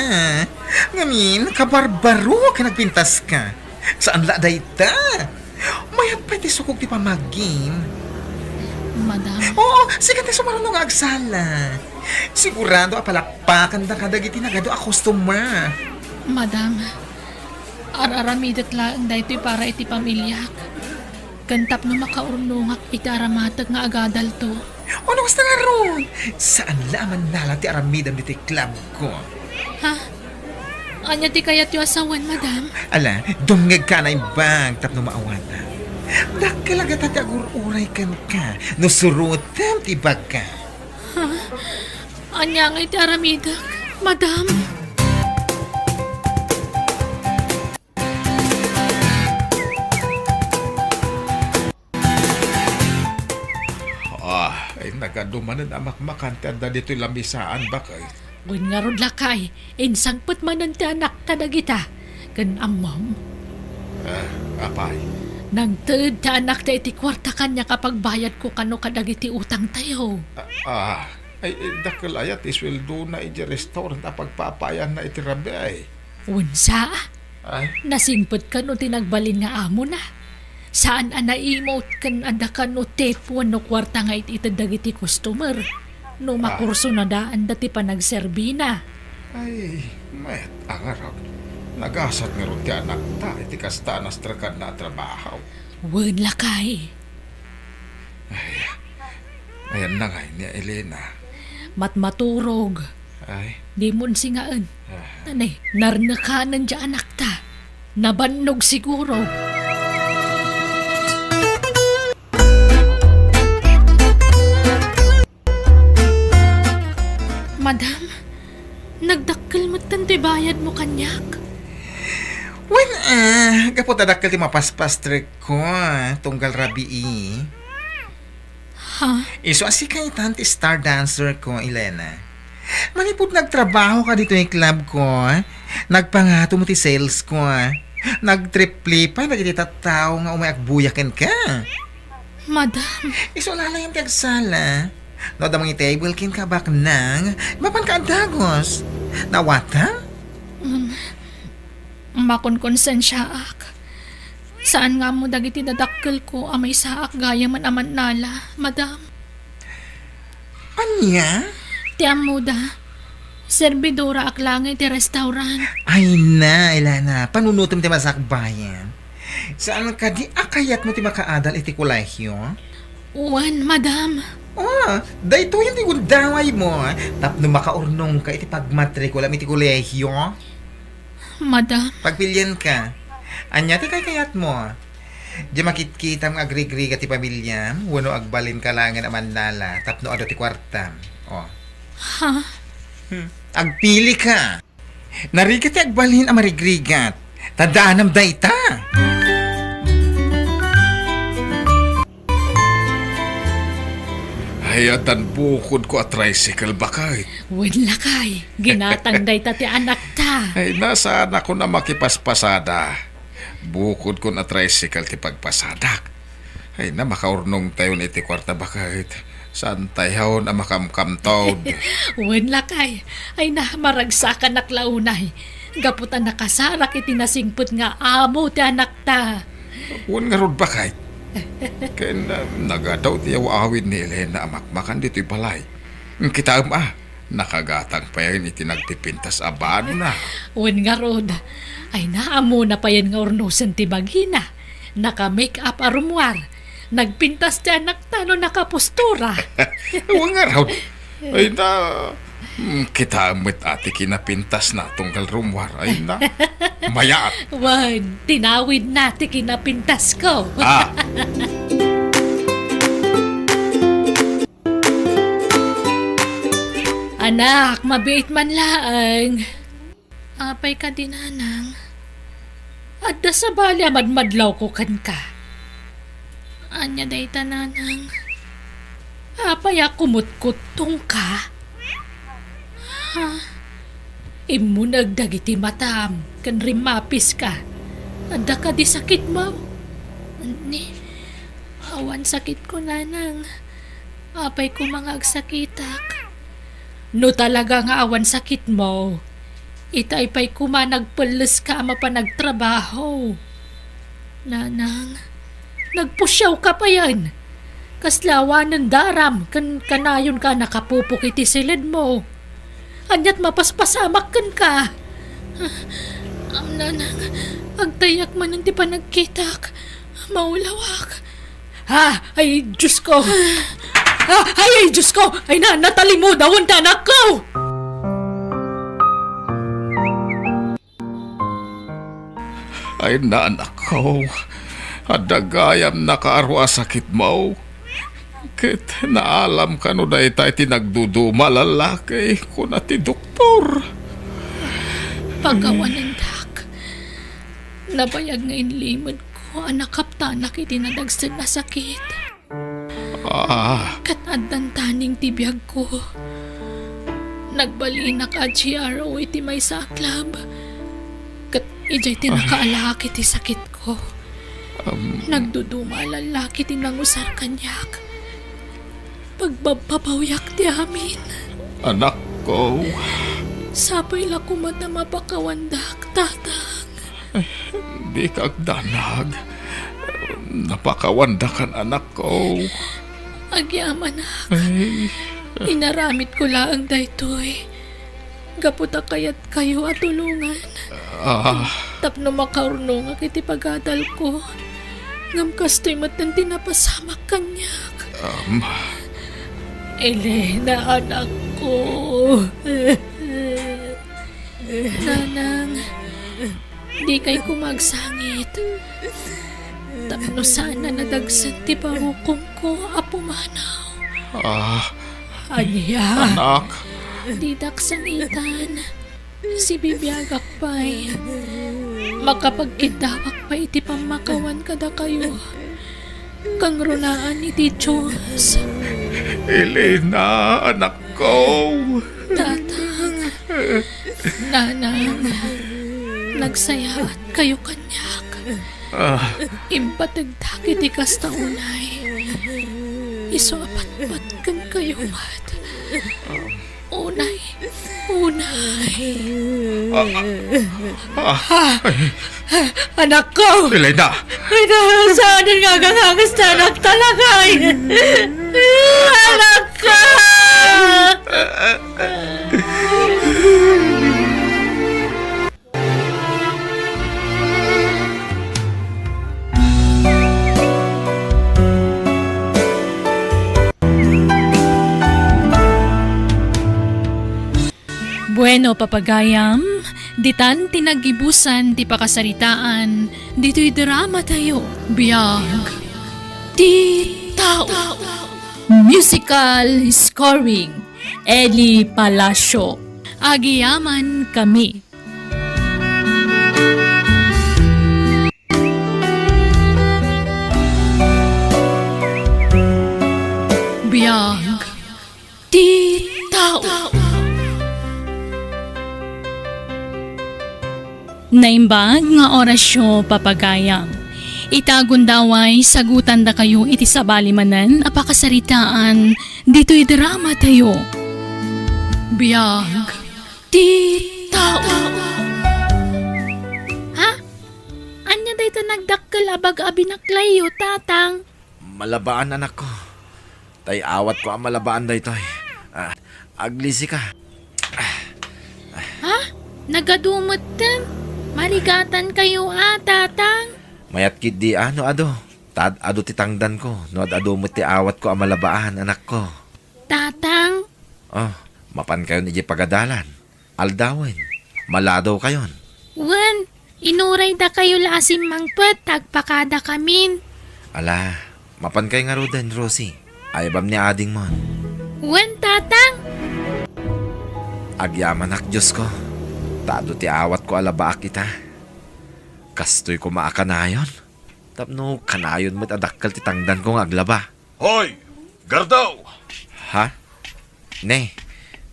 Ngamin, kabarbaro ka nagpintas ka. Saan la dayta? Mayat pa iti sukog ti pamagin. Madam, Oo, sikat na sumarunong nga agsala. Sigurado apalakpakan na kadagiti nagado a customer. madam. Araramidat lang daytoy para iti pamilyak. Kantap no makaurnungak iti aramatag nga agadal to. Ano gusto nga ron? Saan laman nala ti aramidam dito club ko? Ha? Anya ti kayat yu asawan, madam? Ala, dumngeg ka na yung bag tapno maawata. Nakalaga tati agur-uray kan ka. No surutam ti bag ka. Anya nga iti aramidak, madam? Ay nagadumanan amak makantad na dito'y lamisaan bakay. Wen nga rod lakay, insangput manan ti anak tadagita. Kan amam, Apay. nagteed ti anak ta iti kwarta kanya kapag bayad ko kano kadagiti utang tayo. Ay dakil ayat isweldo na iti restaurant apagpapayan na iti rabi ay. Unsa? Ay, Nasingput ka no tinagbalin nga amo na. Saan ana emote kan anda ka no tape no kwarta nga iti dagiti customer. No makurso na daan dati pa nagserbina. ay, mayat angarap. Nagasat nga ron ti anak ta, iti kasta nastrakan na trabaho. Wen lakay. Ayan na nga ni Elena. Matmaturog. Ay, Di mon singaan. Tanay, narnakanan dya anak ta. Nabannog siguro. Madam, nagdakkel mo tanto'y bayad mo kanyak. When kapot adakal ti mapaspas trek ko, tunggal rabii. Ha? Iso asikay tanti star dancer ko, Elena. Manipod nagtrabaho ka dito yung club ko, nagpangato mo ti sales ko, nagtripli pa, nagititataw nga umayakbuyakin ka. Madam, Iso lalayang ti agsala. No, damang table kin ka bak nang, mapan ka adagos. Nawata? makonkonsensya ak. Saan nga mo dagiti dadakkel ko amay saak gaya man aman nala, madam? Anya? Ti amuda, servidora ak lang ti restaurant. Ay na, Elena, panunutom ti masakbayan. Saan ka di akayat mo ti makaadal iti kulahyo? Uwan, madam. Oh, dayto yung tigundaway mo. Tapno makaurnong ka iti pagmatrikula iti kulehyo. Madam, Pagpilyan ka. Anya ti kayat mo. Di makitkita ang agrigriga ti pamilya. Wano agbalin ka lang naman nala. Tapno ado ti kwarta. Oh. ha? Agpili ka. Narika ti agbalin ang marigrigat. Tadaanam dayta. hayatan bukod ko at tricycle bakay. Wen lakay, ginatang day ti anak ta. Ay, nasaan ako na makipaspasada. Bukod ko na tricycle ti pagpasadak. Ay, na makaurnong tayo iti kwarta bakit. Saan tayo na makamkamtod. Wen lakay, ay na maragsakan naklaunay. Gaputan nakasarak iti nasingput nga amo ti anak ta. Huwag nga rod bakit. Kaya nagadaw ti awawin ni Elena amakmakan dito'y balay. Kita nakagatang pa yan iti nagtipintas abado na. Wen nga rod, ay naamo na pa yan nga ornosan ti bagina. Naka-make up arumwar. Nagpintas ti anak ta no nakapostura. Huwag nga raw. Ay na, kita amo't ati kinapintas na tunggal rumwar. Ay na, mayaat. Wen, tinawid na ti kinapintas ko. Anak, mabait man laang. Apay ka din, Nanang. Adda sa bali madmadlaw ko kan ka. Anya day ta, Nanang. Apay kumut-kutong ka. Ha? Imo nagdagiti matam, kan rimapis ka. Adda ka di sakit mo. Ni, awan sakit ko, Nanang. Apay ko mga agsakitak. No talaga nga awan sakit mo. Itay pa'y kumanagpalas ka ama pa nagtrabaho. Nanang, nagpusyaw ka pa yan. Kaslawan ng daram, kanayon ka nakapupok iti silid mo. Anyat mapaspasamak kan ka. Nanang, agtayak man hindi pa nagkitak. Maulawak. Ha, ay Diyos ko. Ay Diyos ko. Ay natali mo dawon ta anak ko. Ay na anak ko, adagayam nakaarwa sakit mo. Kit naalam ka no dahi tayo tinagduduma lalaki ko na ti doktor. Pagawa ng dak. Nabayag ngayon limod ko anak kaptanak itinadagsan na sakit. Katadan taning tibiyag ko. Nagbalinak at GRO iti may saklab. Kat ijay tinakaalaki ti sakit ko. Nagduduma lalaki tinangusar kanyak. Pagbababawiyak ti amin. Anak ko, Sapay la kumata mapakawandak, tatang. di kagdanag. Napakawandakan anak ko. Agyaman na. Ay, Inaramit ko laang daytoy. Gaputa kayat kayo at tulungan. Tapno makarunong iti pagadal ko. Ngam kastoy matan tinapasamak kanyak. Elena, anak ko. Nanang, di kay kumagsangit. Tapno sana nadagsan ti parukong ko apumanaw. Anya, anak, di daksangitan. Si bibiyagak pa'y makapagkidawak pa iti pamakawan kada kayo. Kang runaan iti Diyos. Elena, anak ko. Tatang, nanang, nagsayaan kayo kanyak. Impatagdak iti kastaunay. Isuapat-pat kan kayo mat. Unay. Anak ko! Elena, Ay, saan ang gagangagas na anak talaga anak ko! Bueno, papagayam, ditan tinagibusan ti pakasaritaan, dito'y drama tayo, biyag, ti tao. Musical scoring, Eli Palacio. Agiyaman kami. Biyag, ti tao. Naimbag nga orasyo papagayam. Itagundaway sagutan da kayo iti sabalimanan apakasaritaan dito'y drama tayo. Biyag ti tao. Ha? Anya dayto nagdakkel abag abinaklayo tatang? Malabaan anak ko. Tay awat ko ang malabaan daytoy. Aglisi ka. Ha? Nagadumot din? Marigatan kayo tatang? Mayat kid di ano ado. Tad ado ti tangdan ko. No ado mo ti awat ko ang malabaan anak ko. Tatang? Oh, mapan kayo ni pagadalan. Aldawin. Maladaw kayon. Wan, inuray da kayo lasim mangpet, tagpakada kamin. Ala, mapan kayo nga roden, Rosie. Ayabam ni ading mo. Wan, tatang? Agyaman ak Diyos ko. Tado ti awat ko alaba kita. Kastoy ko maakanayon. Tapno kanayon mo't adakkel ti tangdan kong aglaba. Hoy! Gardaw! Ha? Ne,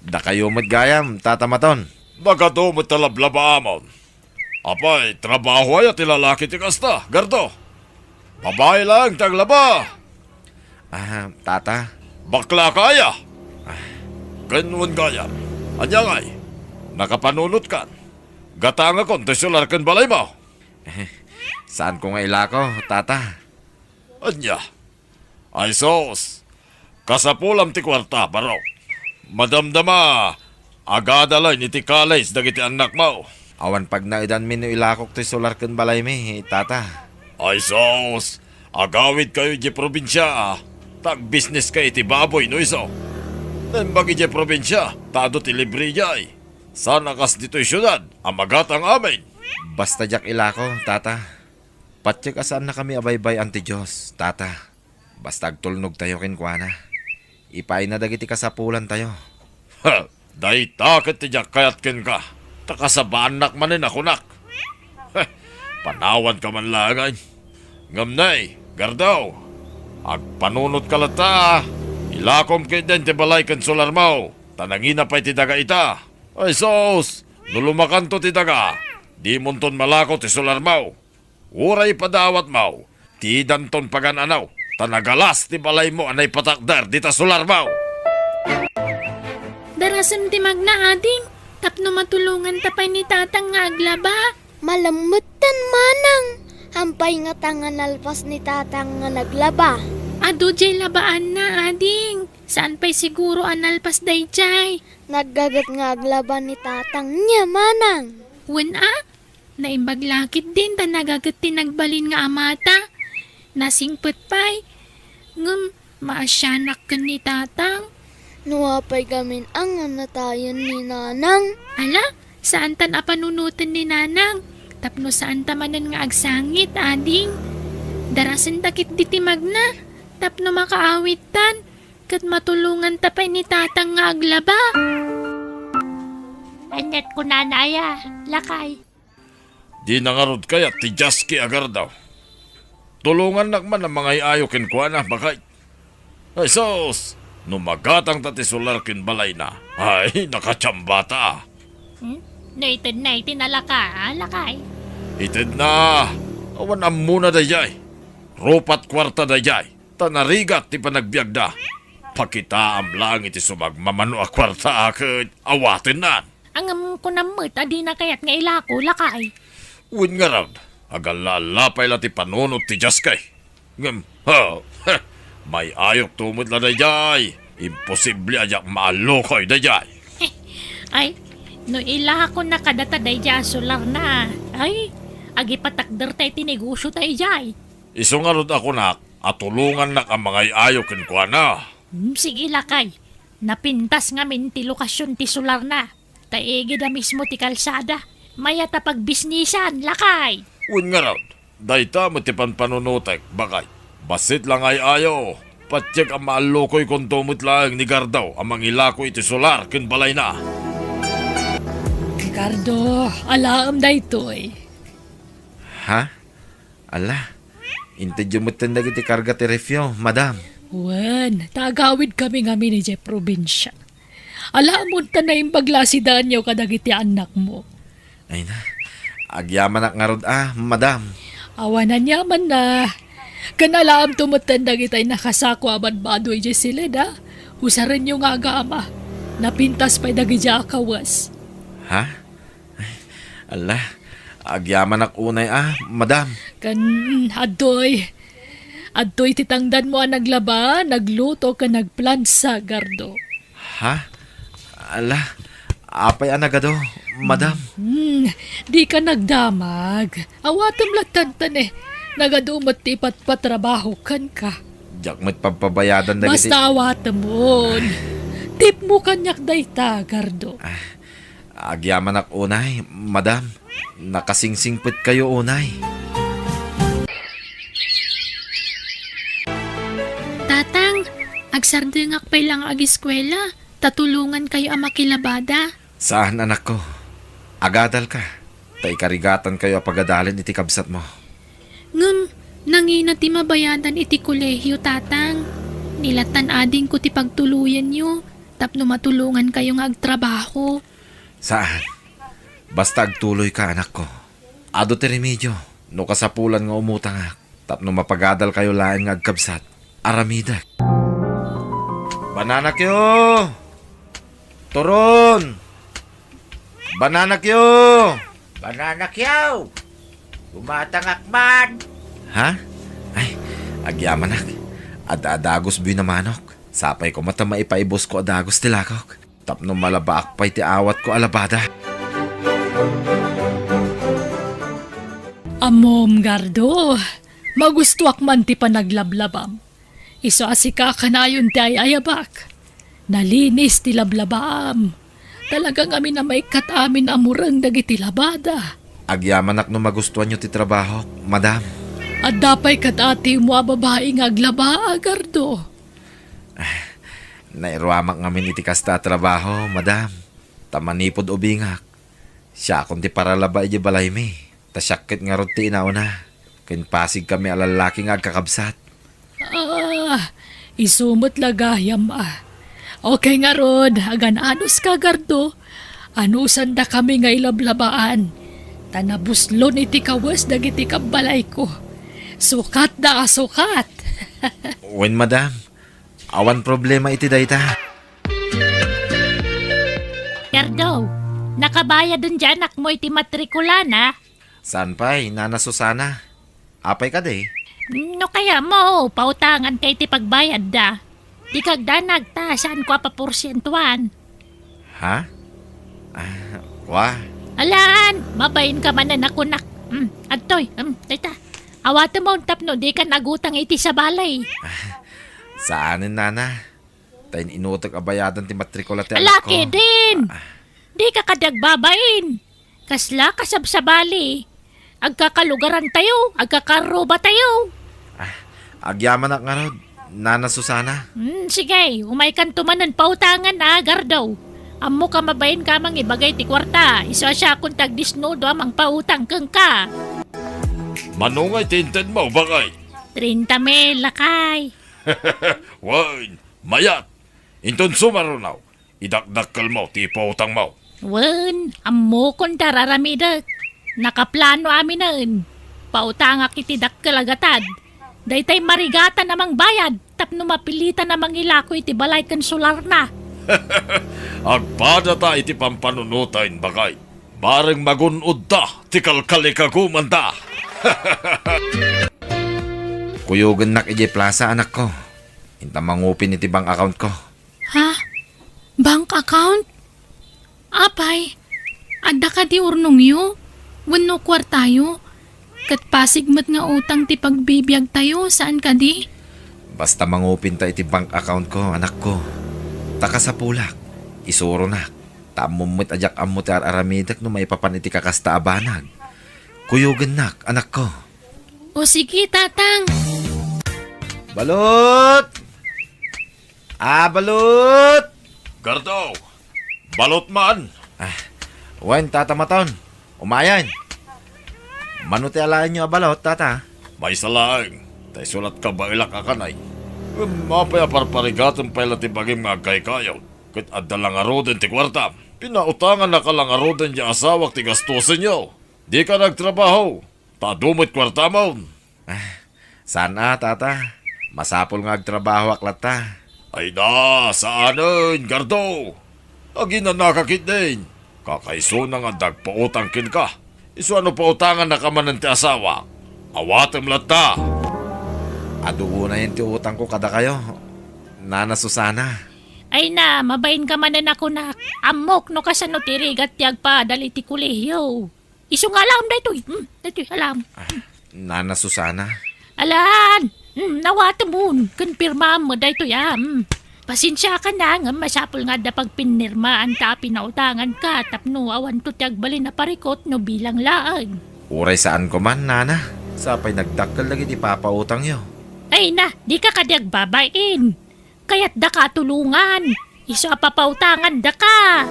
da kayo mo't gayam, tatamaton. Nagado mo talablaba amon. Apay, trabaho ay at ilalaki ti kasta, Gardo. Babae lang, taglaba. Tata, Bakla kaya. Ganun kaya. Anyangay, nakapanunot kan. Gatanga kon, tisular kan balay mo. saan ko nga ilako, tata? Anya. Ay sos. Kasapulam ti kwarta, baro. Madamdama. Agadalay ni ti kalays dagiti anak mo. Awan pag naidan minu ilakok ti solar kan balay mi, tata. Ay sos. Agawid kayo di probinsya. Tag-business kayo ti baboy no iso. Nembagi di probinsya. Tado ti libre jay. Sana kas dito'y syudad. Amagatang amin. Basta jak ilako, tata. Patsik asaan na kami abaybay anti Diyos, tata. Basta agtulnog tayo kinkwana. Ipay na dagiti kasapulan tayo. Ha, dahi takit ti jak kayat ken ka. Takasabanak manin ako nak. Heh, panawan ka man langay. Ngamnay, Gardaw. Agpanunot ka lata. Ilakom kay den ti balay ken solar mo. Tanangina pa'y ti daga ita. Ay sos, nulumakanto ti daga. Di munton malako ti solar mo. Uray padawat mo. Ti danton pagananaw. Tanagalas ti balay mo anay patakdar dita solar mo. Darasan ti magna ading. Tapno matulungan tapay ni tatang nga aglaba. Malamutan manang. Hampay nga tangan alpas ni tatang nga naglaba. Ado jay labaan na ading. Saan pa'y siguro analpas day jay? Naggagat nga aglaba ni tatang niya manang. Wen naimbaglakit din ta nagagat tinagbalin nga amata. Nasingpet pa'y. Ngum, maasyanak ka ni tatang. Nuwapay gamin ang natayan ni nanang. Ala, saan tan apanunutan ni nanang? Tapno saan tamanan nga agsangit, ading. Darasan takit ditimag na. Tapno makaawit tan. Kat matulungan tapay ni tatang nga aglaba. Anet ko nanaya, lakay. Di nangarod kaya ti Jaski agar daw. Tulungan nakman ang mga iayo kinkwana bakay. Ay sos, numagatang tati solar kinbalay na. Ay, nakachambata. Naitid na itinalaka, lakay. Itid na. Awan ang muna dayay. Rupat kwarta dayay. Tanarigat ti panagbiag da. Pakita am lang iti sumagmamano a kwarta akit. Awatin na. Ang ko namit, adi na kayat nga ilako, lakay. Uwin nga raw. Agalalapay la ti panunot ti Jaskay. Ngam, ha, may ayok tumot la dayay. Imposible ayak maalokoy dayay. Ay, no ilako na kadataday dya solar na. Ay, agi patakder tayo tinegosyo tayo jay. Isungarod ako nak, at tulungan nak ang mga ayok kinkwa na. Sige lakay, napintas nga min ti lokasyon ti solar na. Taigi na mismo ti kalsada. Maya tapag bisnisan, lakay. Uwin nga raw. Dayta mo ti panpanunutek, bakay. Basit lang ay ayo. Patsik ang maalokoy kung tumot lang ni Gardaw ang mangilako iti solar kinbalay na. Ricardo, alaam da ito'y. Ha? Ala, intedyo mo tindag iti karga ti refyo, madam. Wen, tagawid kami nga ni Jay probinsya. Alaam mo ta na yung paglasidan niyo kadagiti anak mo. Ay na, agyaman ak nga rod madam. Awanan yaman na. Kanalaam tumutandag itay nakasako aban badoy di sila da. Husaran yung agama. Napintas pa'y dagi dya kawas. Ha? Ay, ala, agyaman ak unay madam. Adoy. Adoy titangdan mo ang naglaba, nagluto ka nagplansa, Gardo. Ha? Ala, apay anagado, madam. Di ka nagdamag. Awatam latantan Nagadumot tipat patrabaho kan ka. Diyak mo't pagpabayadan na Basta awatam mo. Tip mo kanyak dayta, Gardo. Agyaman ak unay, madam. Nakasingsingpit kayo unay. Tatang, agsardengak pay lang ag-eskwela. Tatulungan kayo ang makilabada. Saan anak ko? Agadal ka. Tay karigatan kayo pagadalin iti kabsat mo. Ngem, nangina ti mabayadan iti kolehyo, tatang. Nilatan ading ko ti pagtuluyan nyo, tapno matulungan kayo nga agtrabaho. Saan? Basta agtuloy ka anak ko. Ado ti remedyo. No kasapulan nga umutang ak. Tapno mapagadal kayo laing nga agkabsat. Aramidak. Banana kyo! Turon! Banana kyo! Banana kyaw! Tumatangak man! Ha? Ay, agyamanak. Adagos binamanok. Sapay ko mata maipaibos ko adagos tilakok. Tapno malabaak pa'y ti awat ko alabada. Amom, Gardo. Magustuak man ti panaglablabam. Iso asika kanayon ti ayabak. Nalinis ti lablabam. Talagang amin na may katamin amurang dagiti labada. Agyamanak no magustuhan nyo ti trabaho, madam. At dapay katati mo babae nga aglaba, Gardo. Nairwamak ngamin iti kasta trabaho, madam. Tamanipod ubingak. Siya akong ti paralaba iti balay mi. Tasyakit nga rod ti inauna. Kinpasig kami alalaki nga agkakabsat. Isumot lagayam Okay nga rod, agan anos ka, Gardo. Anusan da kami nga ilablabaan. Tanabuslon iti kawas dagiti kabalay ko. Sukat da sukat. Wen, madam. Awan problema iti dayta. Gardo, nakabayad dun dyan mo iti matrikula na. Saan pa'y, Nana Susana? Apay ka de. No kaya mo, pautangan kay ti pagbayad da. Di kagdanag ta, saan ko paporsyentuan. Ha? Wah. Alaan, mabayin ka man na nakunak. Adtoy, tita. Awata mo tapno, di ka nagutang iti sa balay. Saanin, Nana? Tayin inutok abayadan ti matrikula ti anak ko. Alaki din! Di ka kadagbabain. Kasla kasab sa bali. Agkakalugaran tayo, agkakaroba tayo. Agyaman nga rod, Nana Susana. Sige, umay kan tumanan pautangan Gardo. Amo ka mabayin ka mang ibagay ti kwarta. Iso siya kung tagdisnodo amang pautang kang ka. Manungay tinted mo, bagay. 30 mil, lakay. Wain, mayat. Inton sumarunaw. Idakdakkel mo, ti pautang mo. Wen, amo kung tararamidak. Nakaplano amin nun. Pautangak iti dakkel-agatad. Daytay marigata namang bayad. Tapno mapilitan namang ilako iti balay kan solar na. Agpada ta iti pampanunutain, bagay. Bareng magunod ta, ti kalkalikaguman ta. Kuyugan nak ije plaza anak ko. Inta mangupin iti bank account ko. Ha? Bank account? Apay, adda ka di urnong yu? Wano kwartayo? Kat pasigmat nga utang ti pagbibiyag tayo, saan ka di? Basta mangupin ta iti bank account ko, anak ko. Taka sa pulak. Isuro na. Tamumit ajak ammo ti aramidak no maipapan iti kakasta abanag. Kuyugan nak, anak ko. O sige, tatang. Balot! Balot! Gardo, balot man. Wen, tata maton. Umayan. Manuti alain nyo balot, tata. May salaing. Tay sulat ka ba ilak akanay? Mapaya parparigatan pa ila ti bagim nga kay kayo. Kit adda lang aroden ti kwarta. Pinautangan na ka lang aroden di asawak ti gastusin nyo. Di ka nagtrabaho. Tadumit kwarta mo. Sana, tata. Masapol nga agtrabaho aklata. Ay na, saanin, Gardo? Agi na nakakit din. Kakaiso na nga dagpautang kin ka. Iso ano pautangan na ka man ti asawa. Awatem lata. Adugo na yun ti utang ko kada kayo. Nana Susana. Ay na, mabayin ka man na kunak. Amok no kasano tirigat tiyag pa dali ti kulehiyo. Iso nga alam daytoy. Daytoy alam. Nana Susana. Alan, nawata mo. Konfirma mo daytoy Pasensya ka na nga masapol nga da pagpinirmaan ta pinautangan ka tapno awan to tiyag bali na parikot no bilang laang. Uray saan ko man, Nana. Sapay nagdakkel lagi di papautang yo. Ay na, di ka kadyag babayin. Kaya't da ka tulungan. Iso papautangan da ka.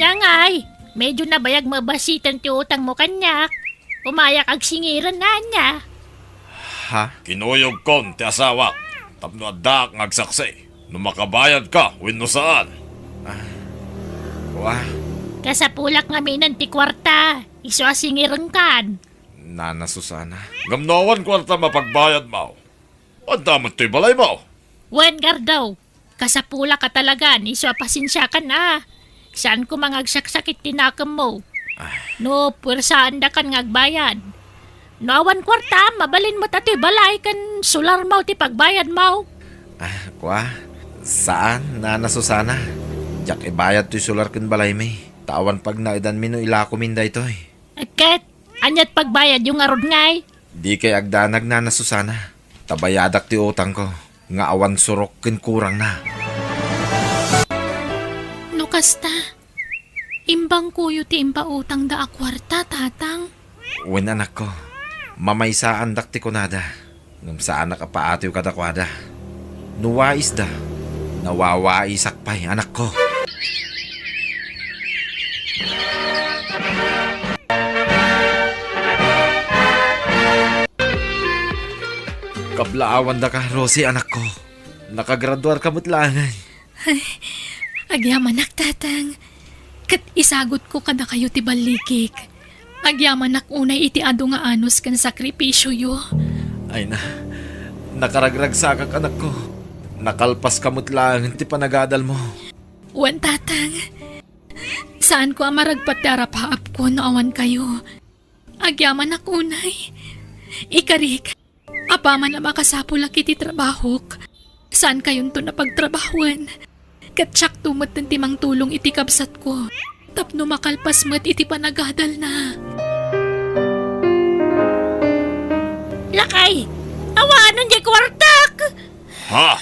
Anya ngay, medyo nabayag mabasitan ti utang mo kanyak. Umayak ag singiran na niya. Ha? Kinuyog kon ti asawa. Tapno adda ngagsaksi. No makabayad ka, wenno saan. Kuha. Kasapulak nga minan ti kwarta. Iso asingiran kan. Nana Susana. Gamnawan kwarta mapagbayad mo. Ang damot to'y balay mo. Wen gardaw, kasapulak ka talaga. Iso pasensya ka na. Saan ko mangagsaksakit tinakam mo? No, puwersaan da kan ngagbayad. No awan kwarta, mabalin mo tato'y balay kan sular mo ti pagbayad mo. Kuha. Saan, Nana Susana? Jak ibayad to'y sular kin balay mi. Tawan pag naidan mi no ilako min da ito'y. Ket, anyat pagbayad yung arod ngay. Di kay agdanag, Nana Susana. Tabayadak ti utang ko. Nga awan surok kin kurang na. No kasta, imbang kuyo ti imba utang da akwarta, tatang. Wen anak ko. Mamaysaan dak ti kunada. Ngam saan nakapaatiw kadakwada. Nuwais da. Nawawaisak pa'y anak ko. Kablaawan da ka, Rosie, anak ko. Nakagraduar ka mutlangan. Agyaman tatang. Kat isagot ko kada kayo ti balikik. Agyaman unay iti ado nga anos kan sakripisyo yo. Ay na, nakaragragsak anak ko. Nakalpas ka mutlangan ti panagadal mo. Wan tatang. Saan ko amaragpat darapaap ko no awan kayo. Agyaman unay. Ikarik. Apaman na makasapulak iti trabahok. Saan kayon to napagtrabahuan? Katsak tumot ng timang tulong iti kabsat ko. Tapno makalpas mat iti panagadal na. Lakay, awanan di kwartak! Ha?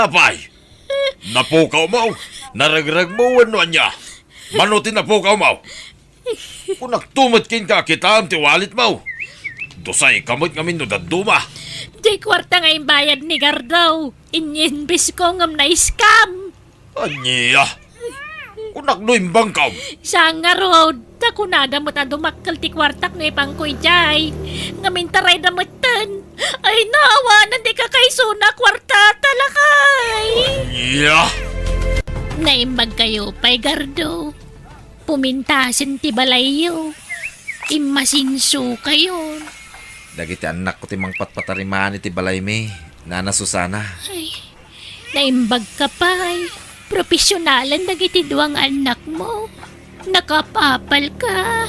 Apay! Napukaw mo? Naragrag mo ano niya? Manuti napukaw mo? Kung nagtumot kin ka, kita ang tiwalit mo. Dosay kamot ngamin no daduma. Di kwarta nga yung bayad ni Gardaw. Inyinbis ko ngam na scam. Anya? Kung naknoimbang ka. Sa nga road, takunada mo ta dumakkel ti kwartak no ipangkoy jay. Ngamin taray na matan. Ay nawa, nandi ka kay suna kwarta talakay. Anya? Naimbag kayo pa'y Gardaw. Pumintasin ti balayo. Imasinso kayo. Dagiti anak ko timang patpatariman iti balay mi. Nana Susana. Ay, naimbag ka pa'y. Profesyonalan dagiti duwang anak mo. Nakapapal ka.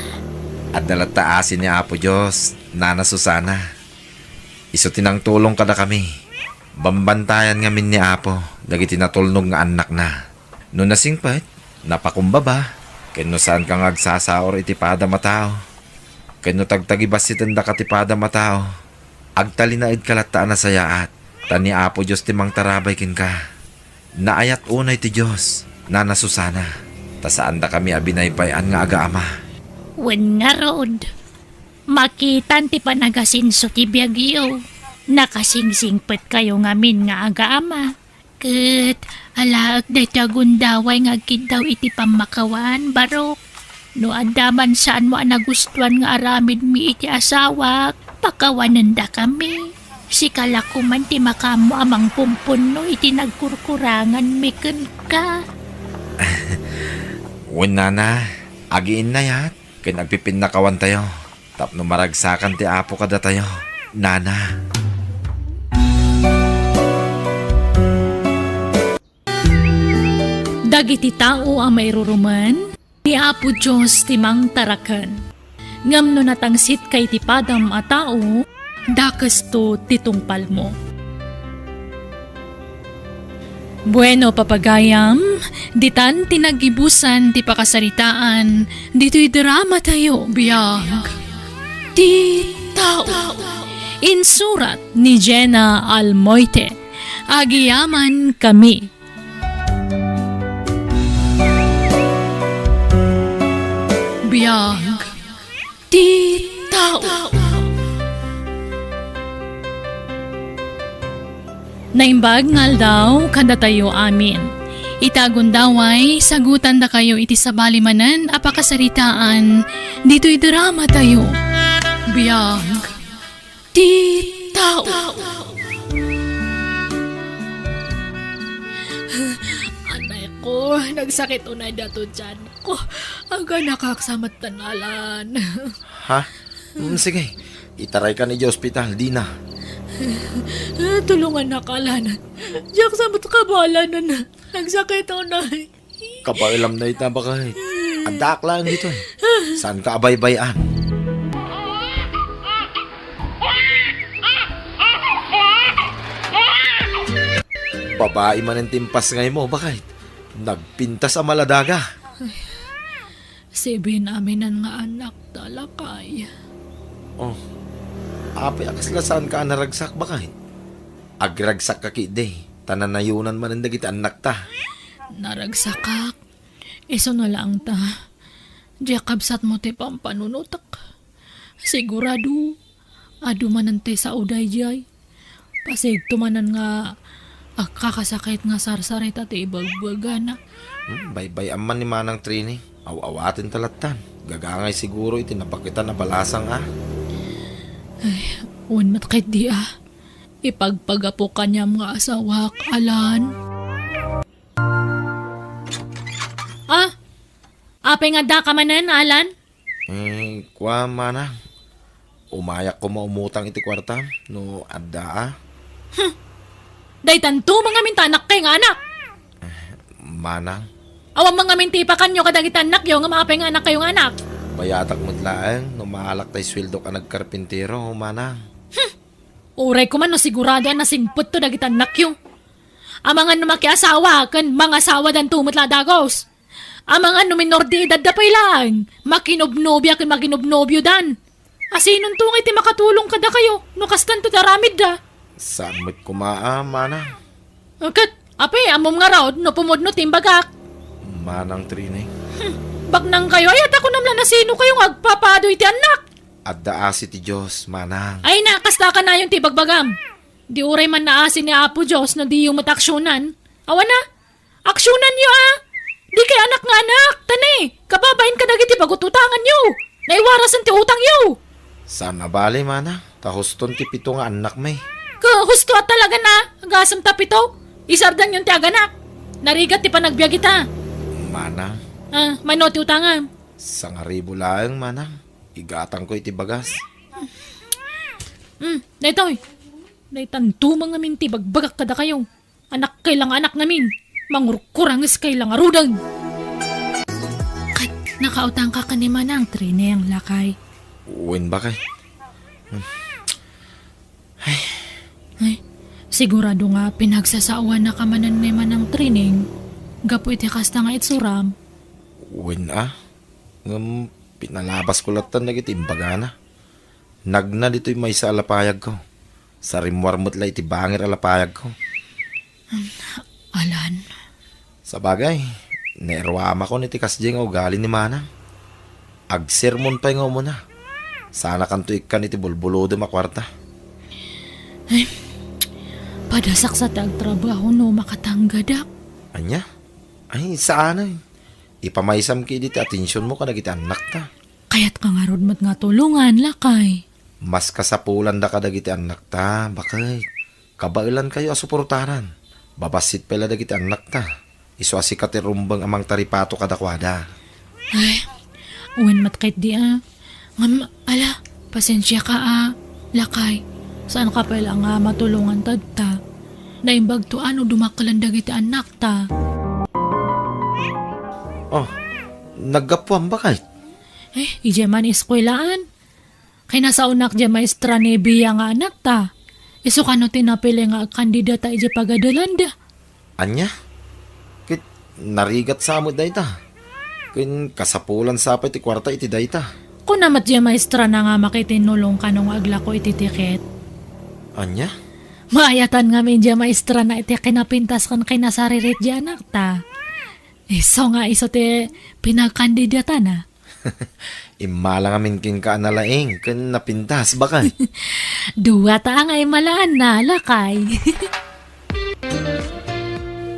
At dalataasin ni Apo Diyos, Nana Susana. Iso tinang tulong kada kami. Bambantayan ngamin ni Apo. Dagiti natulnog nga anak na. No nasingpet, napakumbaba. Kano saan kang agsasaor iti pada matao. Kano tagtagibas itanda katipada matao. Agtalinaid kalataan na sayaat. Tani Apo Diyos timang tarabay kin ka. Naayat unay ti Diyos, Nana Susana. Tasaan da kami abinaypayan nga aga-ama. Wen nga road. Makitan ti panagasinso ti biyagyo. Nakasingsingpet kayo ngamin nga aga-ama. Ket alaag day tagundaway nga daw iti pamakawan barok. No andaman saan mo nagustuhan nga aramid mi iti asawa, pakawanan da kami. Si kalakuman ti makamo amang pumpun no iti nagkurkurangan miken ka. Wen Nana, agiin na yat. Kaya nagpipinakawan tayo. Tapno maragsakan ti Apo kada tayo. Nana. Dagiti tao ang mayruruman. Ni Apo Diyos timang tarakan. Ngam no natangsit kay ti padam a tao, dakas to titungpal mo. Bueno papagayam, ditan tinagibusan ti pakasaritaan, dito'y drama tayo biyag. Ti tao. Insurat ni Jenna Almoite. Agiyaman kami. Biyag. Ti tao. Naimbag ngal daw kada tayo amin. Itagon daway, sagutan da kayo iti sabali manan, apakasaritaan, dito'y drama tayo. Biyag, di tao. Anay ko, nagsakit unay dato dyan ko. Aga nakaksamat tanalan. Ha? Sige, itaray ka ni di ospital, di na. Tulungan na kalanan. Diyak sa matkabala na. Nagsakit unay. Kapailam na ita ba kahit? Adak lang dito eh. Saan ka abay-bayan? Babae man ang timpas ngay mo, bakit? Nagpintas ang maladaga. Sibi namin ang nga anak talakay. Oh, api akaslasan ka naragsak, bakit? Agragsak ka kide, tananayunan man ang dagit anak ta. Naragsakak. Iso na lang ta. Diyak kabsat mo ti pampanunutak. Sigurado. Adu manante sa uday jay. Pasig tumanan nga kakasakit nga sarsarit at ibagbagana. Baybay aman ni Manang Trini. Awawatin talatan. Gagangay siguro itinapakitan na balasang Uwan matkit di Ipagpagapo kanya mga asawak, Alan. Apay nga da ka manan, Alan? Kwa Manang. Umayak ko maumutang iti kwarta. No, adda Day tanto mga mintanak kay nga anak. Manang. Awang mga minti pa kanyo kadagit anak yo nga maapay nga anak kayong anak. Bayatak mo't laeng. No, maalak tay sweldo ka nagkarpintero, Manang. Uray ko man no sigurado na singput to dagit anak yo. Ang mga numakiasawa kan mga asawa dan tumot ladagos. Ang mga minor de edad da pay lang. Makinobnobya kay makinobnobyo dan. Asinon tungay ti makatulong kada kayo. No kastan to taramid da. Saan mo't kumaa, Manang? Kat, apay, amom nga raw, no pumudno timbagak. Manang Trini. Bagnang kayo, ayat ako namla na sino kayong agpapado iti anak. Adda asi ti Diyos, Manang. Ay nakasta ka na yung tibagbagam. Di uray man naasin ni Apo Diyos na di yung mataksyonan. Awa na, aksyonan nyo Di kay anak nga anak, tani, kababain ka nagiti pagututangan nyo. Naiwarasan ti utang nyo. Saan na bali, Manang? Tahuston ti pito nga anak may. Husto at talaga na, agasam tapito. Isardan yung ti aganak. Narigat ti panagbiag kita. Manang, Mano ti utangan. sangaribo laeng, Manang. Igatang ko iti bagas. Daytoy. Daytanto mga minti, bagbagak kada kayo. Anak kailang anak namin. Mangurkurangis kailang arudan. Kat, nakautang ka ni Manang Trine ang lakay. Uwin ba kay? Ay, sigurado nga pinagsasaawa na kamanan ni Manang Trining. Gapo iti kasta nga itsuram. Uwin Ngam, pinalabas ko latan nagitimbaga na. Nagna dito'y may sa alapayag ko. Sa rimwar mo't iti bangir alapayag ko. Alan. Sa bagay, nerwama ko niti kasdi nga ugali ni Manang. Agsermon pa nga mo na. Sana kanto ikan iti bulbulo makwarta. Padasak sa tagtrabaho no makatanggadak. Anya? Ay, saan ay? Ipamaisam ki diti atensyon mo ka nagiti anak ta. Kaya't ka nga rod mat nga tulungan, lakay. Mas kasapulan da ka dagiti anak ta, bakit? Kabailan kayo asuportaran. Babasit pala dagiti anak ta. Iso asikat rumbang amang taripato kadakwada. Ay, uwan mat kahit di ala, pasensya ka lakay. Saan ka pala nga matulungan tadta? Naimbag to dumakalan dagiti anak ta. Oh, naggapuan ba kahit? Ije man iskwelaan. Kay nasa unak dya maestra ni Bia nga anak ta. Iso kano tinapili nga kandidata ije pagadalanda. Anya? Kit narigat sa amod dayta. Kin kasapulan sapay ti kwarta iti dayta. Kung namat dya maestra na nga makitinulong kanong agla ko iti tiket. Anya? Maayatan nga min dya maestra na iti kinapintas kan kay nasaririt dya anak ta. Iso nga iso ti pinagkandidata na. Imala nga minkin ka nalaing kan napintas bakay. Dua ta nga malaan na lakay.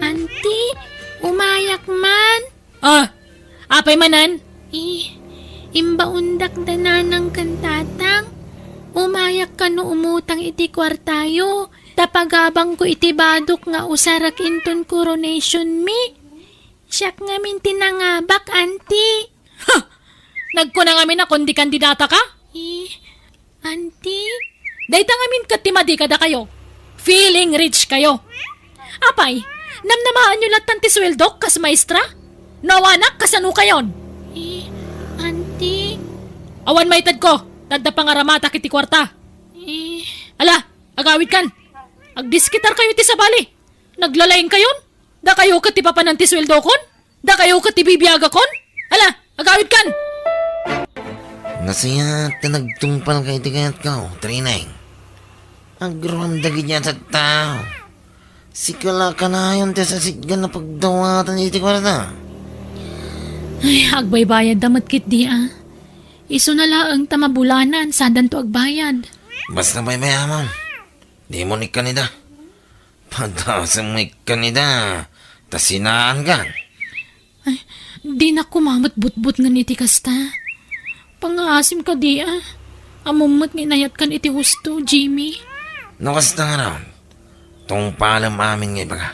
Auntie, Apay manan? Imbaundak da nanang kantatang. Umayak ka no umutang iti kwartayo. Tapagabang ko iti badok nga usarak inton coronation mi. Siyak ngamin tinangabak, auntie. Nagkuna ngamin na kundi kandidata ka? Auntie? Dayta ngamin katimadi kada kayo. Feeling rich kayo. Apay, namnamaan nyo lahat ng tisweldok kas maestra? Nawanak kasano kayon? Auntie? Awan maitad ko, tadda pangaramata kiti kwarta. Ala, agawid kan. Agdiskitar kayo ti sabali. Naglalaing kayon? Da kayo ka ti papanan ti sweldo kon? Da kayo ka ti bibiyaga kon? Ala, agawid kan. Nasayat na nagtumpal kay tigayat ko, Trinay. Agramdagi niya sa tao. Sikala ka na yun sa siggan na pagdawatan iti kwarta. Ay, agbaybayad damat kit di Iso na laang tamabulanan, sandan to agbayad. Basta may mayaman. Di mo ni kanida. Padasang may kanida. Tasinaan ka. Di na kumamat but-but nga niti kasta. Pangasim ka di Amumot nginayat kan iti husto, Jimmy. No kasta nga raw. Tong palam amin nga ibaga.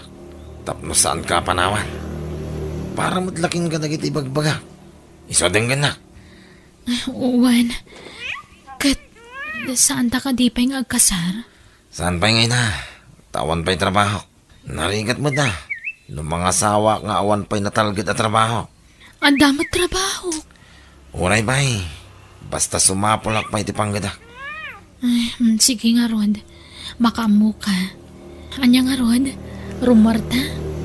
Tapno saan ka panawan. Para matlaking ka dagiti ibagbaga. Iso din ka na. Uwan. Kat, saan ta ka di pa yung agkasar? Saan pa ngay na? Tawan pa'y trabaho. Narigat mo na. Nung mga sawa nga awan pa'y natalgit at trabaho. Ang damat trabaho. Uray ba'y. Basta sumapulak pa'y tipanggadak. Sige nga, Rod. Makaamu ka. Anya nga, Rod? Rumarta?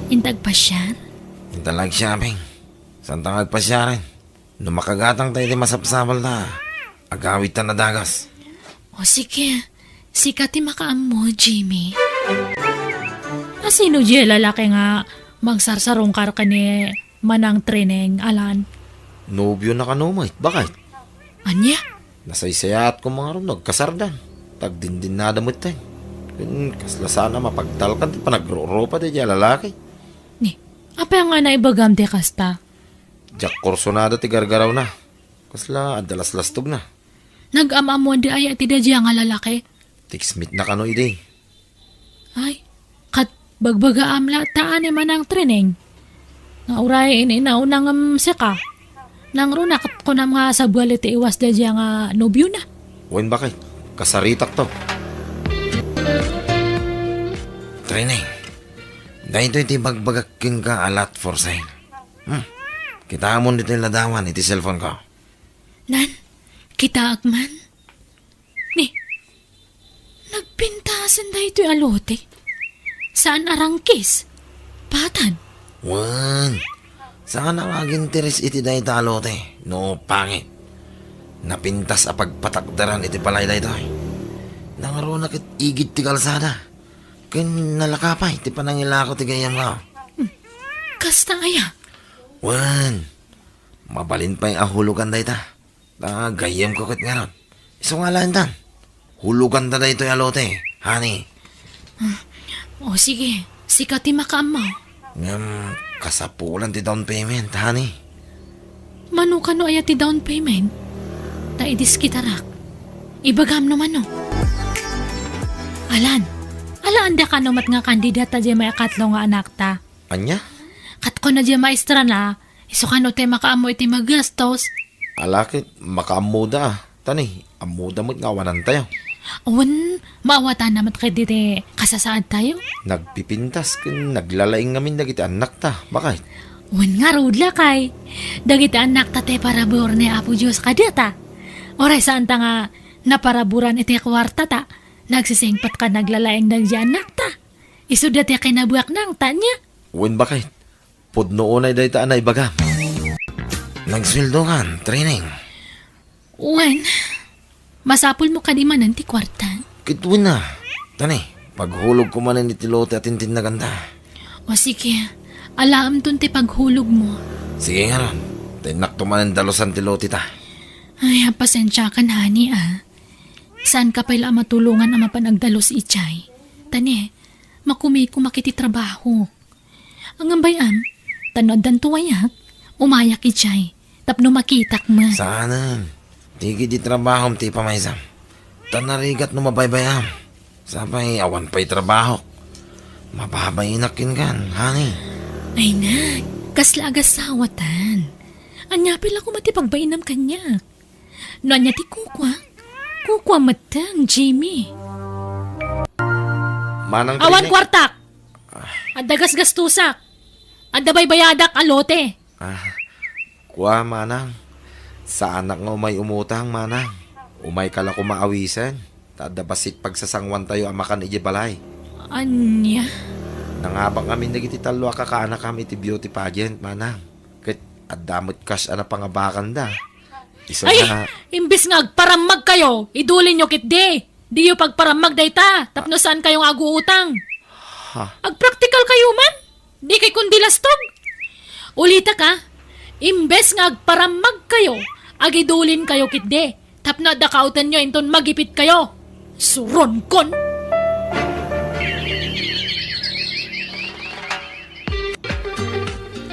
Intag pa siya? Intalag siya, Ping. Santangag pa siya rin. Nung makagatang tayo di masapsabal na. Agawit ta na dagas. O sige. Sikati makaamu, Jimmy. Sino di lalaki nga magsarsarong karo ka ni Manang Treneng, Alan? Nobyo na kanumay. Bakit? Anya? Nasaysayat ko mga ron, nagkasardan. Tagdindin na damot tayo. Kasla sana mapagtalkan, pa nagro-ropa tayo lalaki. Ni, apa nga na ibagam de kasta? Jack Corsonada ti gargaraw na. Kasla, adalas lastog na. Nag-amamo di ay ati da nga lalaki? Tiksmit na kano ide. Ay, kat bagbaga amla taan ni Manang Treneng. Nga uray inaunang seka. Nang runakat ko na mga sabwali ti iwas da nga nobyo na. Uwin bakit? Kasaritak to. Trinay. Dahil ito iti bagbagaking ka alat for sale. Kita mo dito yung ladawan iti cellphone ko. Nan, kita agman? Ni, nagpintasan da ito yung alote. Saan arangkis? Patan? Wan. Saan ang aginteres iti dahi talote? No, pangit. Napintas a pagpatakdaran iti palay dahi ito. Nangaro na kit igit ti kalsada. Ken nalakapay ti panangilako ti gayam ka. Kasta aya? Wan. Mabalin pa yung ahulugan dahi ta. Gayam ko kit nga ron. Iso nga lang dan. Hulugan da dahi ito yung alote. Honey. O sige, sikati makaamaw. Kasapulan ti down payment, honey. Mano ka no aya ti down payment? Ta idiskitarak. Ibagam naman no. Alan, alaan da ka no mat nga kandidata di may akatlo nga anak ta. Anya? Kat ko na di maestra na, iso ka no te makaamo iti magastos. Alakit, makaamuda. Tani, amuda mo't ngawanan tayo. Awan, maawata naman kay dite kasasaad tayo. Nagpipintas, naglalaing ngamin dagiti anak ta. Bakit? Awan nga rudla kay. Dagiti anak ta te parabur ni Apo Diyos kadita. Oray saan ta nga naparaburan iti kwarta ta. Nagsisingpat ka naglalaing dagiti anak ta. Iso dati kinabuak ng tanya. Uwin bakit? Pudno unay dahi ta anay baga. Nagsweldo kan, training. Uwan, masapul mo kadimanan ti kwarta. Kitwin na. Tani, paghulog ko man ni tilote at tintin na ganda. O sige, alam dun ti paghulog mo. Sige nga ron. Tinak tumanin dalosan tilote ta. Ay, pasensya ka na, honey, Saan ka pala matulungan ang mapanagdalos ichay? Tani, makumi ko makiti trabaho. Ang ambayam, tanod dan tuwayak, Umayak ijay. Tapno makitak mo. Sana. Tigi di trabaho ti pamaysam. Tanarigat no mabaybayam. Sabay awan pa'y trabaho. Mababayinakin kan, honey. Ay na, kasla agasawatan. Anyapil ako matipagbainam kanya. No anya ti kukwa. Kukwa matang, Jimmy. Manang Awan trining. kwartak! Adda gasgastusak! Adda baybayadak alote! Kuha, manang. Sa anak nga umay umutang, manang. Umay ka lang kumaawisan. Tada basit pagsasangwan tayo amakan iji balay. Anya? Nangabang kami nagititalo ka kaanak kami ti beauty pageant, manang. Kat adamot kas ana pangabakan da. Iso Ay! na, Imbis nga agparamag kayo, idulin nyo kit di! Di yung pagparamag dayta, tapno saan kayong aguutang. Agpraktikal kayo man, di kay kundi lastog. Ulita ka, imbes nga agparamag kayo, agidulin kayo kit di, tapno dakautan nyo inton magipit kayo. Suron kon!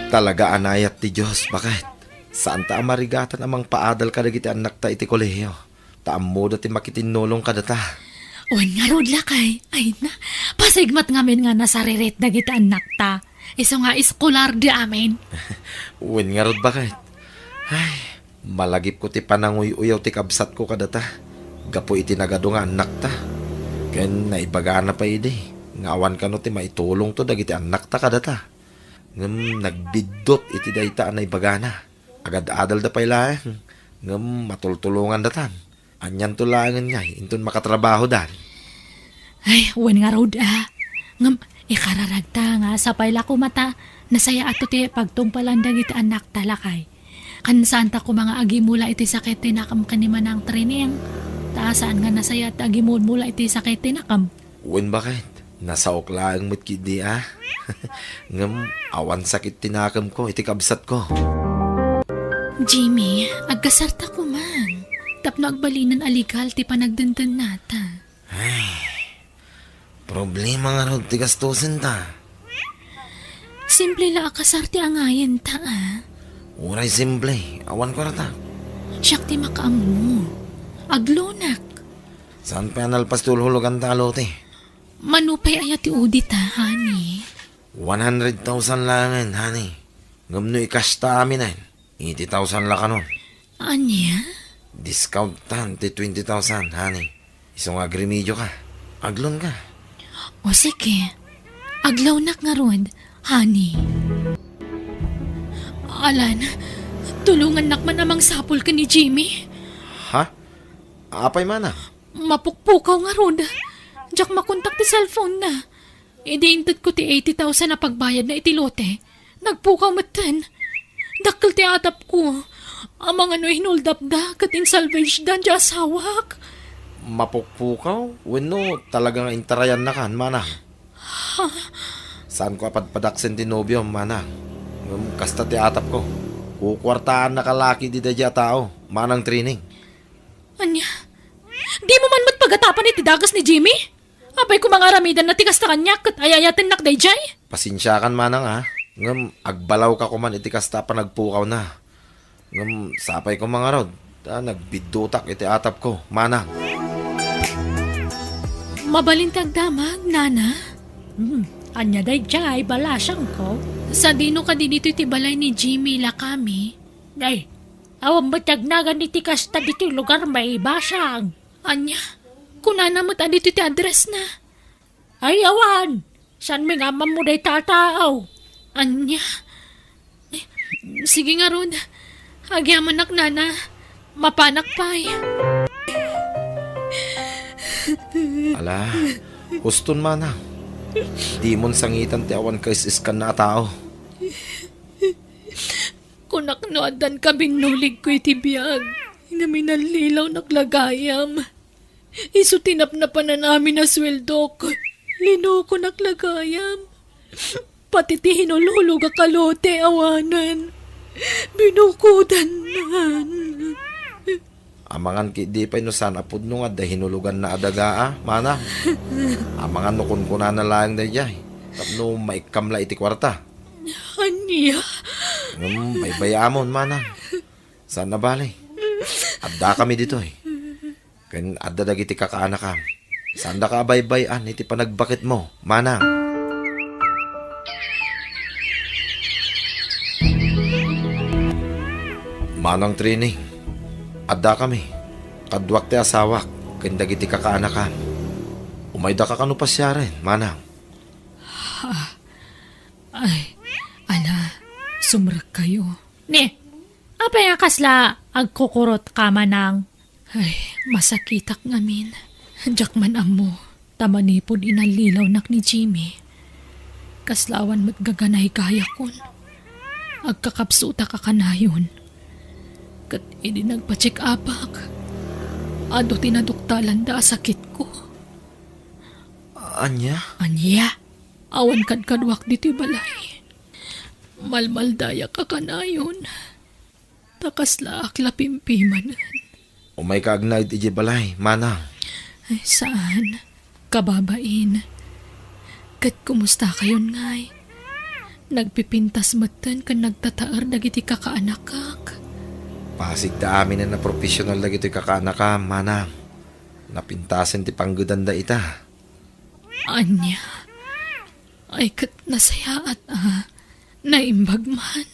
talaga anayat ti Diyos. Bakit? Saan ta amarigatan amang paadal ka dagiti anak ta iti kolehiyo? Taammo dati makitinulong ka data. Wan nga rod lakay. Ay na, pasigmat ngamin nga nasaririt na kita anak ta. Iso nga iskolar di amin. Uwin nga rod bakit? Ay, malagip ko ti pananguy-uyaw ti kabsat ko kadata. Gapo iti nagado nga anak ta. Kaya naibaga na pa idi. Ngawan ka no ti maitulong to dagiti anak ta kadata. Ngam nagbidot iti dayta na ibaga na. Agad adal da pay laeng. Ngam matultulungan datan. Anyan tulangan nga, inton makatrabaho dan. Ay, wan nga rod Ngam, ikararagta nga sa payla ko mata. Nasaya ato ti pagtungpalan dagiti anak talakay. Kansan ta ko mga agi mula iti sakit tinakam kaniman ang training. Taasaan nga nasaya at agi mula iti sakit tinakam. Uwin bakit? Nasa oklaang mo't kidi Ngam, awan sakit tinakam ko, iti kabsat ko. Jimmy, agkasarta ko man. Tapno agbalinan aligal ti panagdandan nata. Problema nga rod ti gastusin ta. Simple la akasarti angayen ta Uray simple, awan ko rata. Siyak ti makaamu. Aglonak. Saan pa nalpas tulhulugan talo te? Manupay ayat ti udi ta, honey. 100,000 langan, honey. Ngam no ikasta amin ay. 80,000 la ka nun. Anya? Discount tan ti 20,000, honey. Isang agrimidyo ka. Aglon ka. O sige. Aglonak nga rod, honey. Alan, tulungan nakman amang sapol ka ni Jimmy. Ha? Apay mana? Mapukpukaw nga rod. Diyak makontak ti cellphone na. Idiintad ko ti 80,000 na pagbayad na itilote. Nagpukaw matan. Dakkel ti atap ko. Amang ano hinuldap da, katin salvage dan di asawak. Mapukpukaw? Wino, talagang intarayan na kan, manang. Saan ko apadpadaksin ti nobyo, manang? Kasta ti atap ko. Kukwartaan na kalaki di dadya tao. Manang training. Anya? Di mo man matpagatapan iti dagas ni Jimmy? Apay ko mga ramidan na tikas na kanya kat ayayatin nakday jay? Pasensya kan, manang ha. Ngam, agbalaw ka kuman iti kasta pa nagpukaw na. Ngam, sapay ko mga rod. Nagbidutak iti atap ko, manang. Mabalintag damag, nana. Anya day jay, balasang ko. Sa dino ka di dito iti balay ni Jimmy lakami. Ay, awan matag na ganiti kasta dito lugar may basang. Anya, kunana mo ta dito iti address na. Ay, awan! San mi nga mamuday tataaw? Anya? Eh, sige nga ron. Agyaman nak nana. Mapanak pa'y. Ala, huston manang. Di mon sangitan ti awan ka isiskan na tao. Kunak no adan ka binulig ko iti biyag. Inaminalilaw naglagayam. Iso tinapnapan na namin na sweldo ko. Lino ko naglagayam. Pati ti hinulhulog a kalote awanan. Binukudan man. Amangan ki di pa inusan apod nung at hinulugan na adaga manang. Amangan nukun ko na lang da jay. Tapno maikamla iti kwarta. Anya? Bayamon, manang. Saan na bali? Adda kami dito eh. Kan adda dagiti kakaanak kam. Saan da ka baybayan iti panagbakit mo, manang? Manang training. Adda kami. Kadwak ti asawak. Kan dagiti kakaanak kam. Umayda ka kanu pasyarin, manang. Ay, ala, sumrak kayo. Ni, apay kasla agkukurot ka manang. Ay, masakitak ngamin. Diyak man amo, tamanipod inalilaw nak ni Jimmy. Kaslawan mo't gaganay kaya kon. Agkakapsuta ka kanayon. Kat hindi nagpa-check apak. Ado tinaduktalan da sakit ko. Anya? Anya, awan kadwak dito balay. Malmaldaya ka kanayon. Takasla akla pimpiman. Umay kaagnay iti balay, manang. Ay, saan? Kababain. Kat kumusta kayon ngay? Nagpipintas matan kan nagtataar dagiti kakaanakak. Pasig da amin na profesional na gito'y kakaanak ka, manang. Napintasan ti panggudanda ita. Anya, ay kat nasaya at naimbag man.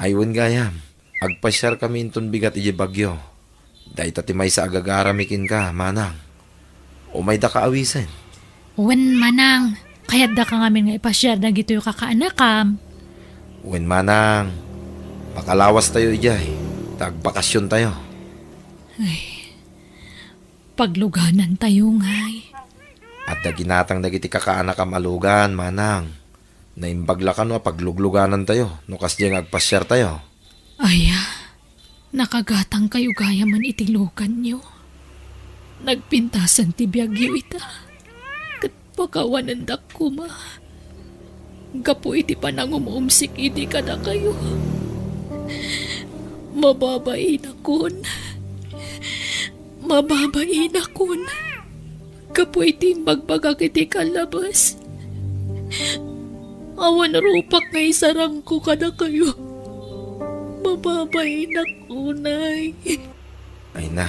Aywan gayam, agpasyar kami inton bigat iji bagyo. Dahil tatimay sa agagaramikin ka, manang. Umay da ka awisan. Wen manang, kaya't da ka ngamin nga ipasyar na gito yung kakaanakam. Uwin manang, makalawas tayo ijay. Tagbakasyon tayo. Pagluganan tayo ngay. At daginatang dagiti kakaanak ka malugan, manang. Naimbagla ka no, paglugluganan tayo. Nukas diyang agpasyar tayo. Aya, nakagatang kayo gaya man itilugan nyo. Nagpintasan ti biyagyo ita. Kat pagkawanan dak kuma. Gapo iti panangumumsik iti kada kayo. Mababain akon. Mababain akon. Gapo iti magbagak iti kalabas. Awan rupak nga isarang ko kada kayo. Mababain akon ay. Ay na,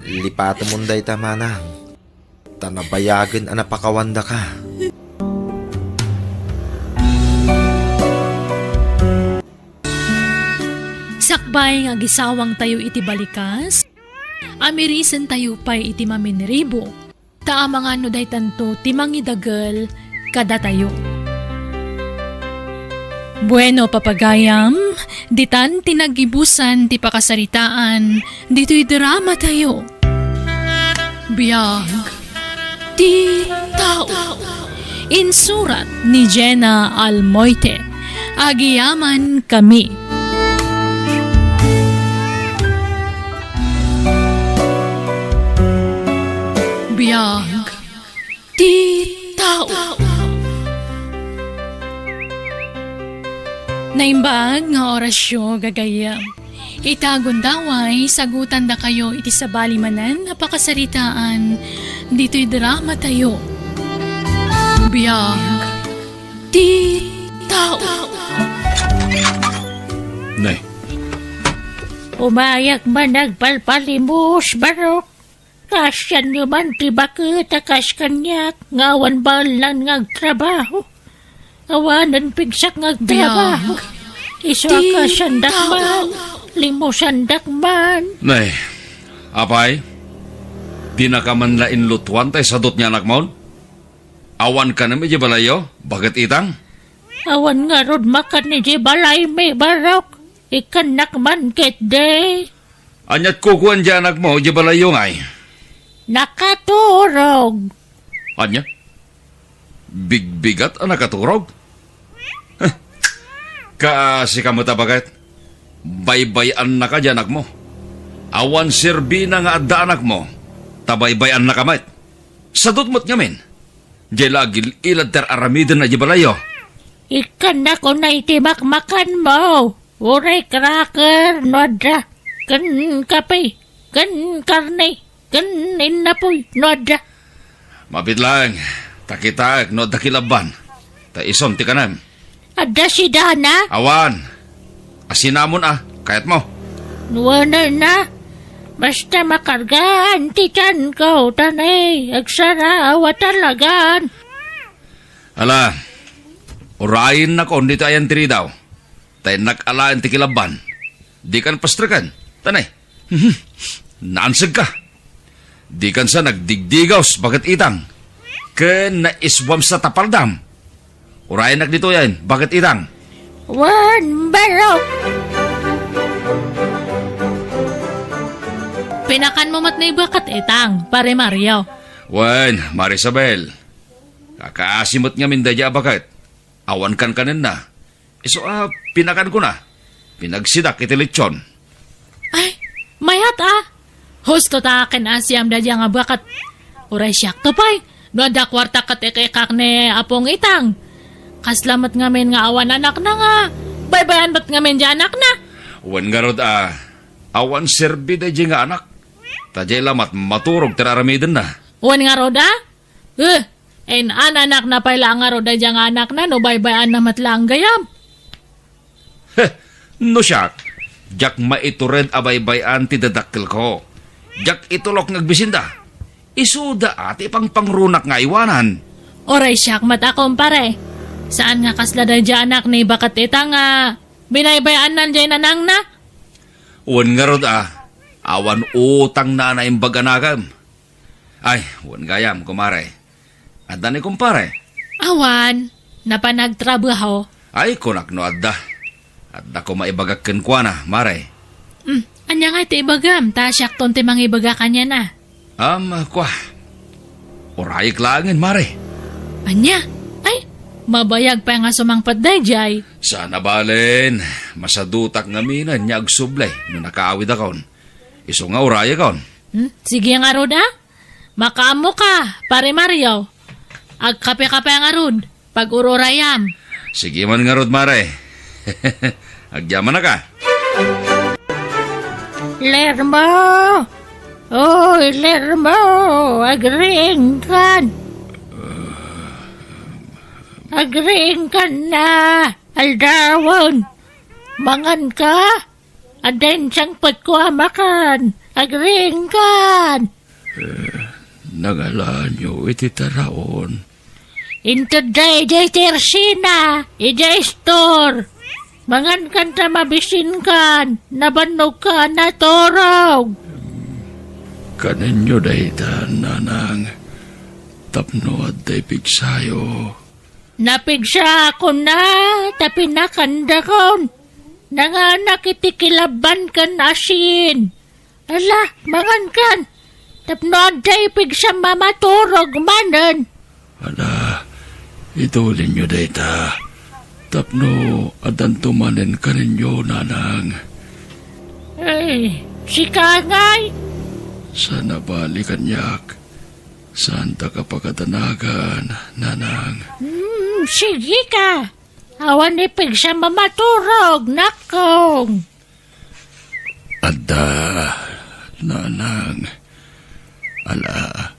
lipato mo day ta, manang. Tanabayagan anapakawanda ka. Sakbay nga gisawang tayo iti balikas. Amirisan tayo pa'y iti maminribo. Ta mga no day tanto timangidagal kada tayo. Bueno, papagayam, ditan tinagibusan ti pakasaritaan, dito'y drama tayo. Biyag, ti tao. Insurat ni Jenna Almoite. Agiyaman kami. Biyag, ti tao. Naimbag nga orasyo gagayam. Itagon daway, sagutan da kayo iti sabali manan, napakasaritaan, dito'y drama tayo. Biyag, ti tao. Nay, Umayak man nagpalpalimos, barok. Kasyan nyo man ti bakit akas kanyak, ngawan balan ngagtrabaho. Awanan pigsak ngagtrabaho. Iso ka sandakman, limo sandakman. nay, apay, di na ka man lain lutuan tay sadot niya anak mo? Awan ka na medyo balayo, bakit itang? Awan nga rod makan ni di balay may barok. Ikanak man ket day. Anyat kukuan di anak mo, di balayo ngay. Nakaturog. Anya? Bigbigat ang nakaturog? Kaasi ka mo tabagat. Baybayan na ka di anak mo. Awan sirbi na nga adda anak mo. Tabaybayan na kamay. Sadot mo't ngamin. Di lagil ilad ter aramidin na di balayo. Ikan ako na itimakmakan mo. Uray cracker, nodra. Kan kape, kan karne, kan inapoy, nodra. Mabit lang. Takita no dakilaban. Ta ison ti kanam. Ada si Dana? Awan. Asinamon kayat mo. Wala na. Basta makargaan, titan ko, tanay. Agsara, watalagan. Ala, urayin na ko, dito ayan tiri daw. Tayo nag-alaan ti kilaban. Di kan pastrakan. Tanay, naansag ka. Di kan sa nagdigdigaws bagat itang. Ken naiswam sa tapaldam. Urayin nak dito yan, bagat itang. One barok. Pinakan mo mat na ibakat itang, pare Mario. Wen, Marisabel. Kakaasimot nga mindadya bakat. Awan kan kanin na. Iso pinakan ko na. Pinagsidak iti lechon. Ay, mayat Husto ta akin asyam dadya nga bakat. Uray siyak to pay. No da kwarta katekekak ni apong itang. Kaslamat ngamin nga awan anak na nga. Baybayan ba't ngamin dyan anak na? Wen garod awan serbi da nga anak. Tajay lamat maturog teraramiden na. Wan nga roda? En anak na pala nga roda dyan nga anak na no baybayan na matlang gayam. No siyak. Jak maitured abaybayan ti dadakkel ko. Jak itulok ngagbisinda. Isuda ati pang pangrunak nga iwanan. Oray siyak mata kumpare. Saan nga kasla da dyan anak ni bakat itang binaybayan nan dyan nanang na? Wan nga rod awan utang na naimbag anagam. Ay, wan gayam, kumare. Adda ni kumpare. Awan, napanagtrabaho. Ay, kunak no adda. Adda ko maibagakken kwa na, mare. Anya nga iti ibagam, ta siyak ton ti mangibaga kanya na. Kwa. Orayik langin, mare. Anya? Ay, mabayag pa nga sumangpad da jay. Sana balen, masadutak nga minan niya agsublay no nakaawid akon. Iso nga oraya kon. Sige nga roda. Makaamo ka, pare Mario. Agkape-kape nga rod, pag urorayam. Sige man nga rod, mare. Agyaman na ka. Lermo! Oy, Lermo! Agring kan! Agring kan na! Aldawon! Mangan ka! Aden siyang patkuamakan! Agring kan! Nagalaan nyo iti taraon. Into day tersina! Ijay store! Mangan kan ta mabisin kan! Nabanog ka na torog! Kanin nyo dahitan, nanang. Tapno at day pigsayo. Napigsa ako na! Tapinakanda kon! Nanganak iti kilaban kan asin! Ala, mangan kan! Tapno aday pigsa mamaturog manen! Ala, itulin nyo dayta. Tapno adan tumanin ka ninyo, nanang. Ay, si Kangay! Sana balikan yak. Saan ta kapagkatanagan, nanang. Sige ka! Awan ni pigsa mamaturog, nakong! Adda, nanang. Ala,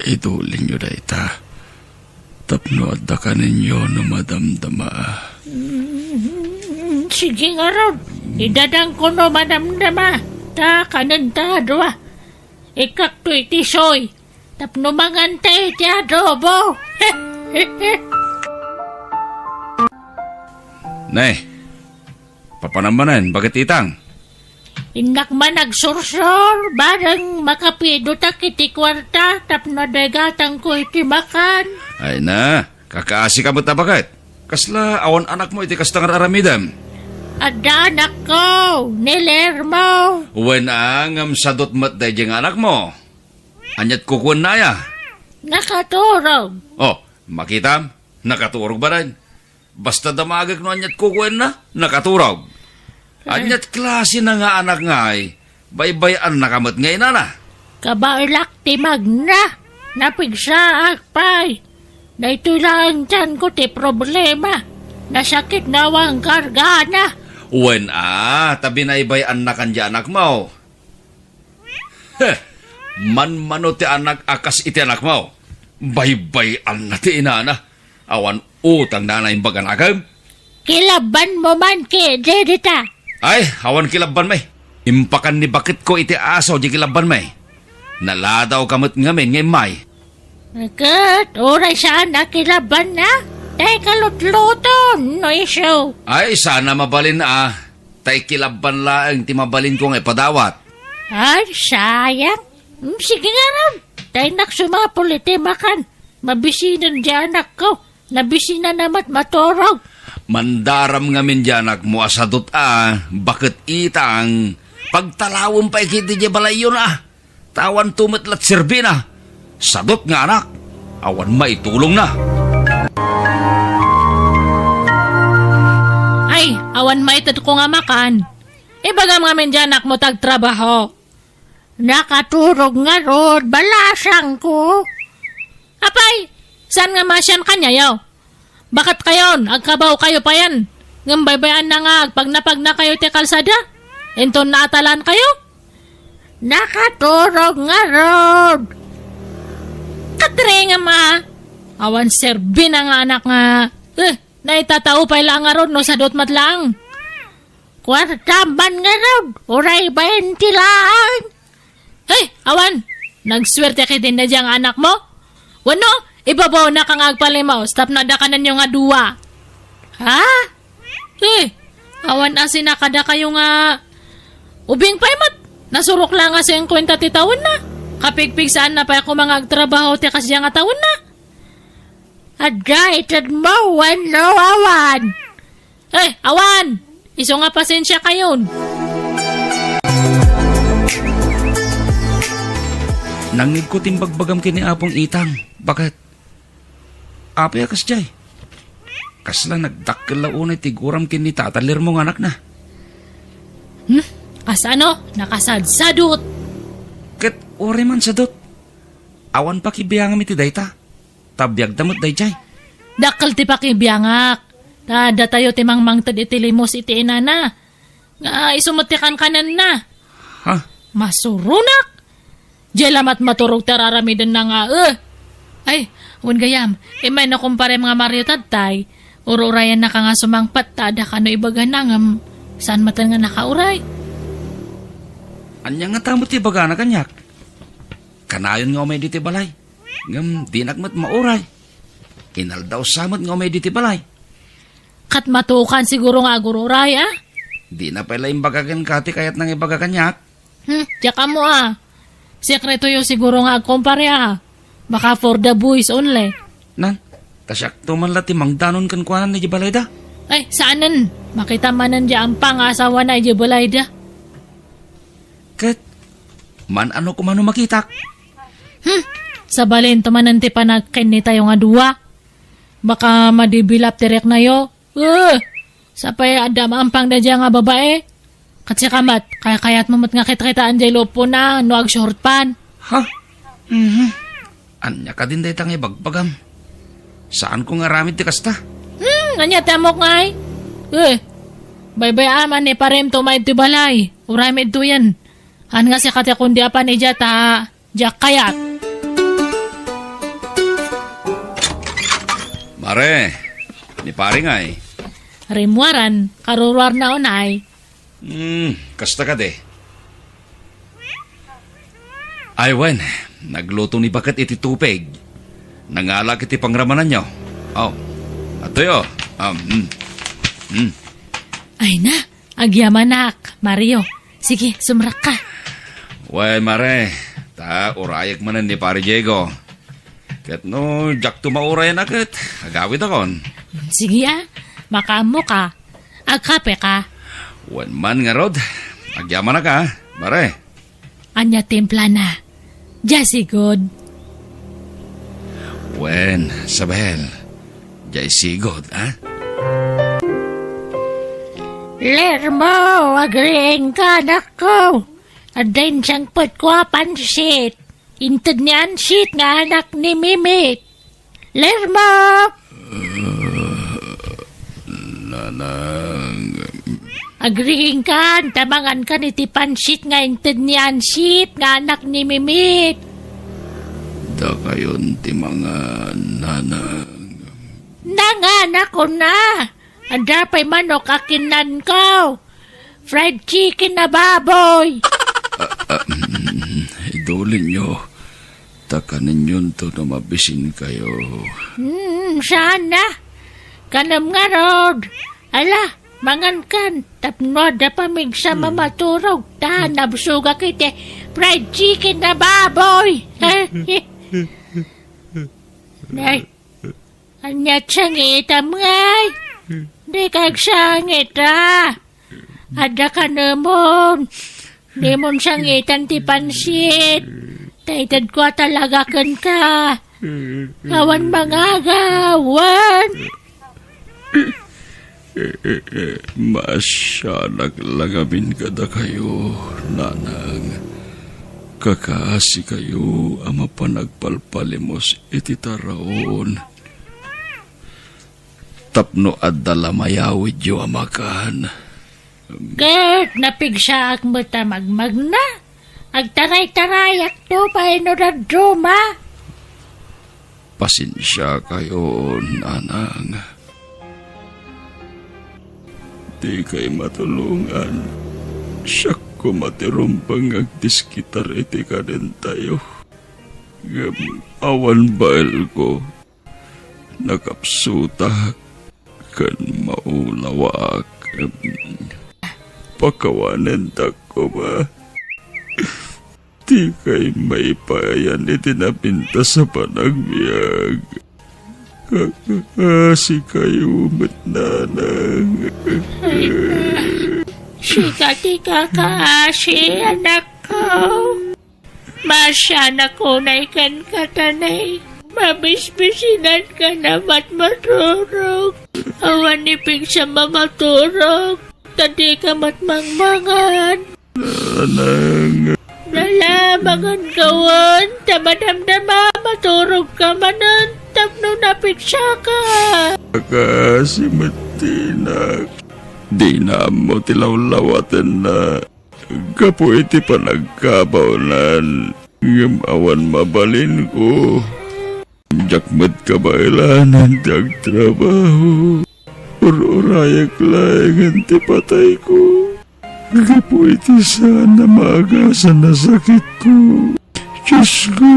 itulin nyo dayta. Tapno adda ka ninyo no madamdama. Sige nga ron, idadang ko no madamdama. Ta kanan ta adwa. Ikak to itisoy. Tapno mangantay ti adobo. Nay, papanamanan, bakit itang? Inak man nagsursor, barang makapido ta kiti kwarta, tapno dagatang ko iti makan. Ay na, kakaasi ka mo't na bakit? Kasla, awan anak mo iti kastangar aramidam. Ada anak ko, ni Lermo. Wen ang sadot mat day jeng anak mo. Anyat kukun na ya. Nakaturog. Oh, makitam, nakaturog ba rin? Basta damagag no anyat kukun na, nakaturog. Anyat klase na nga anak nga ay, baybayan na kamot ngay na na. Kabailak ti magna. Napigsa akpay. Na ito lang dyan ko ti problema. Nasakit na wang kargana. Wen tabi na ibayan na kanya anak mo. Man-mano ti anak akas iti anak mo. Baybayan na ti inana. Awan utang na na imbagan agam. Kilaban mo man ki, Jedita. Ay, awan kilaban may. Impakan ni bakit ko iti aso di kilaban may. Naladaw kamot ngamin ngay may. Agad, oray siya nakilaban na. Tay kalutluton, no issue. Ay, sana mabalin Tay kilaban laang ti mabalin ko ngay padawat. Ay, sayang. Sige nga ram. Tay naksumapol iti makan. Mabisinan di anak ko. Nabisinan namat matorog. Mandaram ngamin diyanak mo asadot bakit itang pagtalawon pa ikiti di balayon Tawan tumitlat sirbi na. Sadot nga anak. Awan maitulong na. Ay, awan maitad ko nga makan. Ibagam ngamin dyan mo tagtrabaho. Nakaturog nga rod. Balasang ko. Apay, saan nga masyan kanya yaw? Bakit kayon? Agkabaw kayo pa yan. Ngambaybayan na nga pag na kayo ti kalsada. Enton naatalan kayo? Nakaturog nga rod. Katre nga ma. Awan serbi na nga anak nga. Naitatao pa ilang nga rod no sa dot matlang. Kwartaban nga rod. Uray 20 lang. Awan. Nagswerte kay din na diyang anak mo? Wano? Ibabaw na kang agpalimaw. Stop na da kanan yung nga duwa. Ha? Awan asin na kada kayo nga. Ubing paymat. Nasurok lang nga sa yung kwenta ti taon na. Kapigpig saan na pa ako mga agtrabaho ti kasya nga taon na. Agaitan mo, wano awan. Awan! Iso nga pasensya kayon. Nangig ko timbagbagam kini apong itang. Bakit? Apay akas jay. Kasla nagdakkel launay tiguram kini tatalir mong anak na. Kasano? Nakasadsadot. Ket ore man sadot. Awan pa kibiyangam iti dayta. Tabiyag damot day jay. Dakkel ti pakibiyangak. Tada tayo ti mangmangtad iti limos iti inana. Nga isumutikan kanan na. Ha? Masurunak. Jelamat maturog tararamidan na nga. Ay, wan gayam. May nakumpare mga Mario Tadtay. Ururayan na ka nga sumangpat. Tada ka no ibaga na nga. Saan matan nga nakauray? Anya nga tamot ti baga na kanyak. Kanayon nga umay diti balay. Ngam di nagmat mauray. Kinaldaw samot nga umay diti balay. Kat matukan siguro nga agururay Di na pala imbagagan kati kayat nang ibaga kanyak. Tsaka mo Sekreto yung siguro nga agkumpare Baka for the boys only. Nan, kasyak tumanla ti mangdanon kan kuanan ni Jibalayda. Ay, saanan? Makita manan di ang pangasawa na Jibalayda. Ket, man ano kumano makitak? Sa balin tumanan ti panagkin ni tayo nga duwa. Baka madibilap tirek na yo. Sapay adam ang pang dadya nga babae. Kasi kamat, kaya-kayat mamot nga kita-kitaan jay lopo na, no ag short pan. Ha? Anya ka din day tang ibagbagam. Saan ko nga ramid ti kasta? Anya tamok nga Bye-bye aman ni parem to may ti balay. Uramid to yan. Han nga si katya kundi apan ni jata, jak kayat. Mare, ni pare nga Rimwaran, karurwar na unay. Kasta ka de. Ay, wen, nagluto ni bakat iti tupig. Nangalak iti pangramanan nyo. Atoy. Ay na, agyamanak, Mario. Sige, sumrak ka. Wen, mare, urayak manan ni pare Diego. Ket no, jak tumaurayan akit. Agawid akon. Sige makamo ka. Agkape ka. Wen man nga rod. Agyaman na ka, mare. Anya timpla na. Jasi good. Wen, Sabel. Jay sigod, Lermo, agreeing ka anak ko. Adain siyang ko pansit. Intad niyan shit nga anak ni Mimit. Lermo! Nanang... Agreeing ka, tamangan ka ni Tipansit nga intad niyan shit nga anak ni Mimit. Da kayon ti mga nanang... Nanganak ko na. Ada pa'y manok akinan ko. fried chicken na baboy. Idulin nyo. Takanin yun to na mabisin kayo. Sana. Kanam nga rod. Ala, mangan kan. Tapno da pamig sa mamaturog. Nabsuga kite. Fried chicken na baboy. Nay, anyat sangitam ngay. Di kag sangit Ada ka naman. Di mon sangitan ti pansit. Taitad ko talaga kan ka. Kawan mga gawan. Masya naglagamin kada kayo, nanang. Kakasi kayo ama panagpalpalimos iti taraon. Tapno at dalamayawid yo amakan. Gert, napigsaak mo ta magmag na. Agtaray-tarayak to pa inuradroma. Pasensya kayo, nanang. Di kay matulungan. Siya ko matirumpang agdiskitar iti ka din tayo. Awan bail ko. Nakapsutak kan maulawak. Pakawanan ko ba? Di kay may payan iti napinta sa panagbiag. Kakasi kayo matnanang. Sikati ka kaasi, anak ko. Masya na ko na ikan katanay. Mabisbisinan ka na ba't maturog. Awan ipig sa mamaturog. Tadi ka matmangmangan. Nanang. Nalamangan kawan. Tamadamdama maturog ka manan. Tapno napigsa ka. Kakasi matinak. Di na mo tilawlawatan na. Kapo iti panagkabaunan. Awan mabalin ko. Jakmat kabailanan dag trabaho. Urayak laing ti patay ko. Kapo iti sana maagasan na sakit ko. Diyos ko.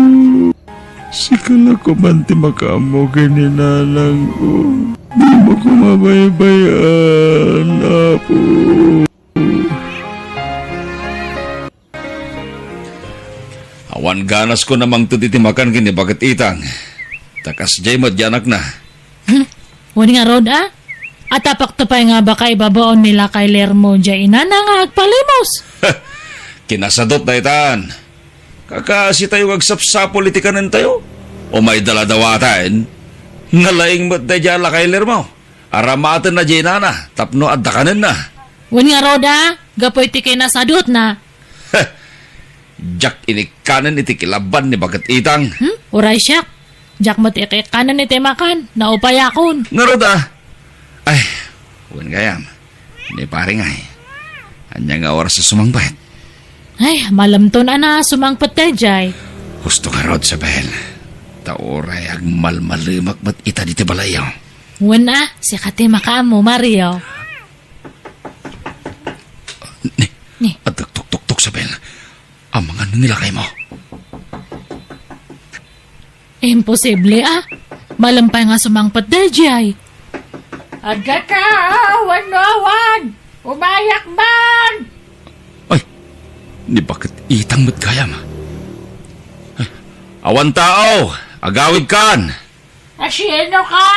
Sikala ko man ti makamo kininanang ko. Di mo ko mabaybayan, Apo. Awan ganas ko namang tutitimakan kini bagat itang. Takas jay madyanak na. Wani nga rod Atapak to pa nga ba kay babaon nila kay Lermo dya ina na nga agpalimos. Kinasadot na itan. Kakasi tayo agsapsa politikanan tayo. O may daladawatan. Ngalaing mat na dyan lakailer mo. Aramatan na dyan na. Tapno at dakanan na. Wani nga rod gapoy ti kay nasadot na. Jack inikanan iti kilaban ni bagat itang. Uray siya. Jack mo ti kanan ni temakan. Naupayakon. Narod Ay, huwag gayam. Ni paring ay. Anya nga oras sa sumangpet. Ay, malamton na sumangpet tayo jay. Gusto ka rod, Sabel. Taoray ag malmalimak ba't ita diti balayaw. Wana, si kati makaamo, Mario. Ni. At tuk-tuk-tuk, Sabel. Ang mga nilakay mo. Imposible Malampay nga sumangpet tayo jay. Agata, awan. Umayak man. Ay, ni bakit itang mo't kayam? Ay, awan tao, agawid kan. Asyeno ka?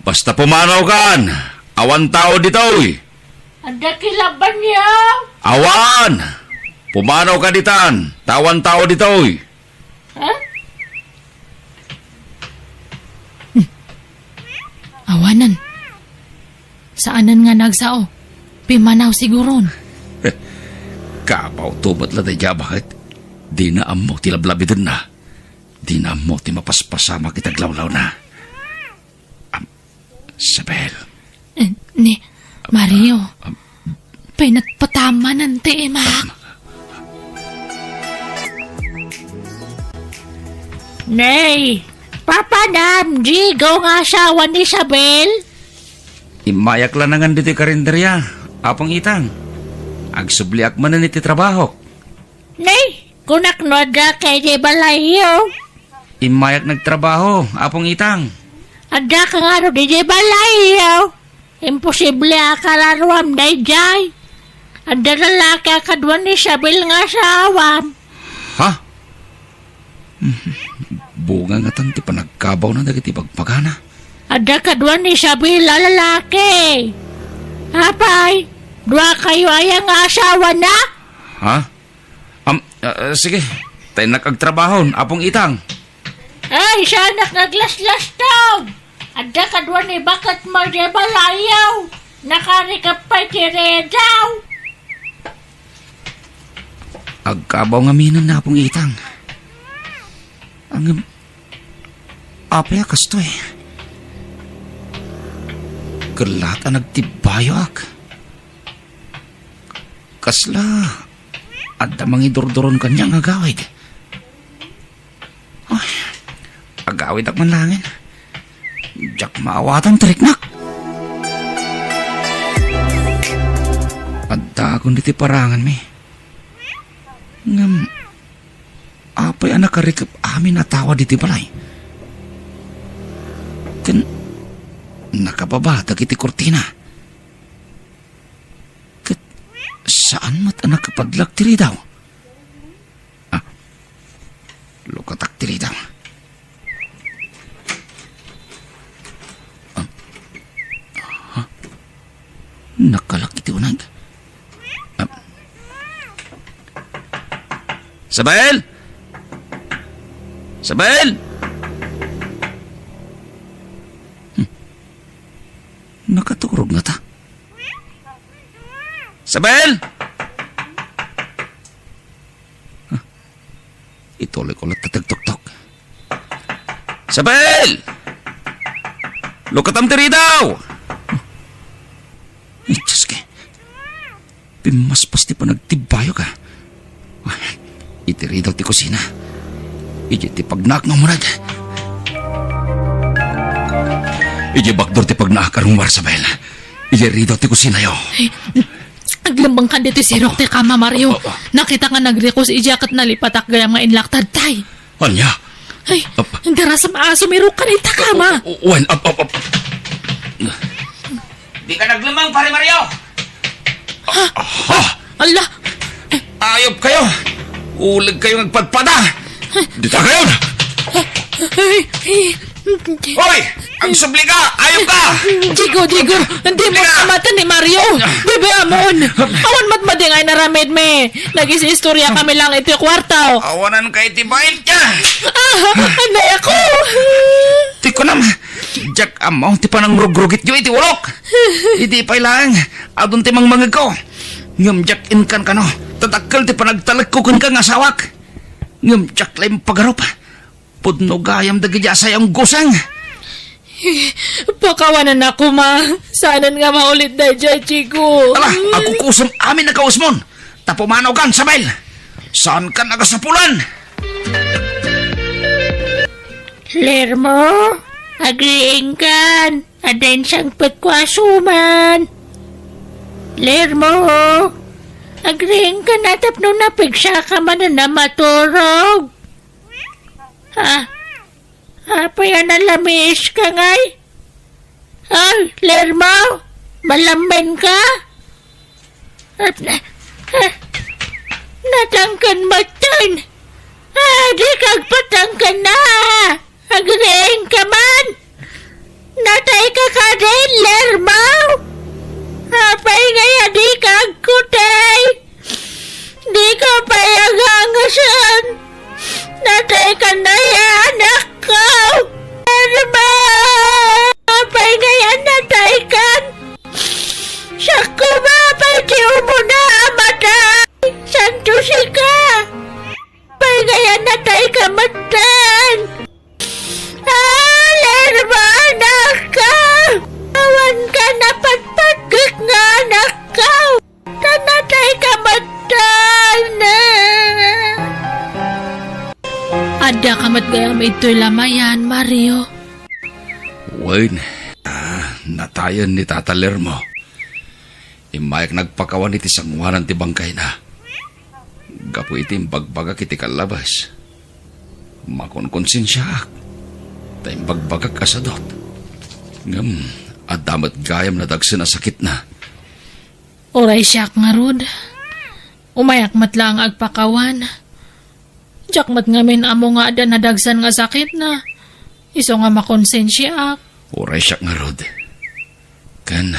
Basta pumanaw kan, awan tao ditoy. Anda kilaban niya. Awan, pumanaw ka ditan, tawan tao ditoy. Awanan. Saanan nga nagsao? Pimanaw siguron. Kapaw tubat la tayo bakit? Di na amo tilablabidan na. Di na amo ti mapaspasama kitaglawlaw na. Sabel. Ni, Mario. Pinagpatama ng temak. Nay, Papa Nam, Jigo nga asawa ni Isabel. Imayak lang nangan dito karinderya. Apang itang. Agsubliak man na niti trabaho. Nay, kunak no da kay di balayo. Imayak nagtrabaho, apong itang. Ada ka nga no di balayo. Imposible akalaruam day jay. Ada lalaki akadwa ni Sabil nga asawam. Ha? Bunga nga tanti pa nagkabaw na dagiti pagpagana. Ada kadwa ni Sabil lalaki. Apay, dua kayo ay ang asawa na? Ha? Sige, tayo nakagtrabahon, apong itang. Ay, siya naglaslas daw. Ada kadwa ni bakat mo di balayaw. Nakarikap pa tire daw. Agkabaw nga minan na apong itang. Ang apay kasto eh. Galat ang nagtibayo ak. Kasla, adda mangidurduron kanyang agawid. Ay, agawid ak manlangin. Diyak maawatan triknak. Adda akong diti parangan mi. Ngam, apay ang nakarikap amin atawa diti balay. Kan, nakababa dagiti kortina. Kat, saan mat ang nakapadlag tiri daw? Ah, lukatak tiri daw. Nakalak iti unag. Sabel! Sabel! Nakaturog na ta. Sabel! Ituloy ko lang tatagtok-tok. Sabel! Lukatam tiri daw! Ay, Diyos ka. Pimaspas ti pa nagtibayo ka. Itiri daw ti kusina. Iji ti pagnak nga murag. Iji bakdor ti pagnak karong war Sabel. Iji daw ti kusina yo. Aglambang kan dito si Rok te kama Mario. Nakita nga nagrequest ijakat na lipatak gayam nga inlaktad tay. Anya? Ay, hindi rasa maaso may Rok ka na itakama. Wan, up. Di ka naglamang, pare Mario! Ha? Ala, Ayop kayo! Ulag kayo nagpadpada! Dita kayo! Hoy! Ang subli ka! Ayop ka! Digo, hindi mo kamatan ni Mario. Bebe amon. Awan matmading ay naramid me. Nagis istorya kami lang ito kwartaw. Awanan kay tibail ka! Anay ako. Di ko nam. Jack amo, ti pa nang rugrugit yung iti ulok. Hindi pa ilang. Adun ti mang mangag ko. Ngam Jack inkan ka no. Tatakal ti pa nagtalagkukan ka nga sawak. Ngam Jack laim pagarup. Pudno gayam dagijasay ang gusang. Pakawanan ako, ma. Saanan nga maulit na dyan, Chico. Ala, ako kusam amin na kausmon. Tapumanaw kan, Sabel. Saan ka nagasapulan? Lermo, agriing kan. Adain siyang pagkwasuman. Lermo, agriing ka na tapno na pigsa ka man na maturog. Ha? Apa yan ang lamis ka ngay? Ay, Lermo, malamban ka? Natangkan matan. Di kagpatangkan na. Agriing ka man. Natay ka ka din, Lermo. Apay ngaya di kagkutay. Di ka payagangasan. Natay ka na yan, anak ko. Lermo. Apay ngaya natay kan. Siya ko ba, pwede mo na amatay. Santo si ka. Apay ngaya natay ka matan. Lermo, anak ko. Awan ka na patpagkik nga, anak ko. Tanatay ka matan. Ada kamat gayam ito'y lamayan, Mario. Wayne, natayan ni Tata Lermo. Imayak nagpakawan iti sangwanan ti bangkay na. Gapu iti bagbagak iti kalabas. Makonkonsensyaak. Tayong bagbagak kasadot. Ngam, adamat gayam na dagsa na sakit na. Oray siyak nga rod. Umayak matlang agpakawan. Diyak mat ngamin amo nga ada nadagsan nga sakit na. Iso nga makonsensya ak. Oray siyak nga rod. Kan,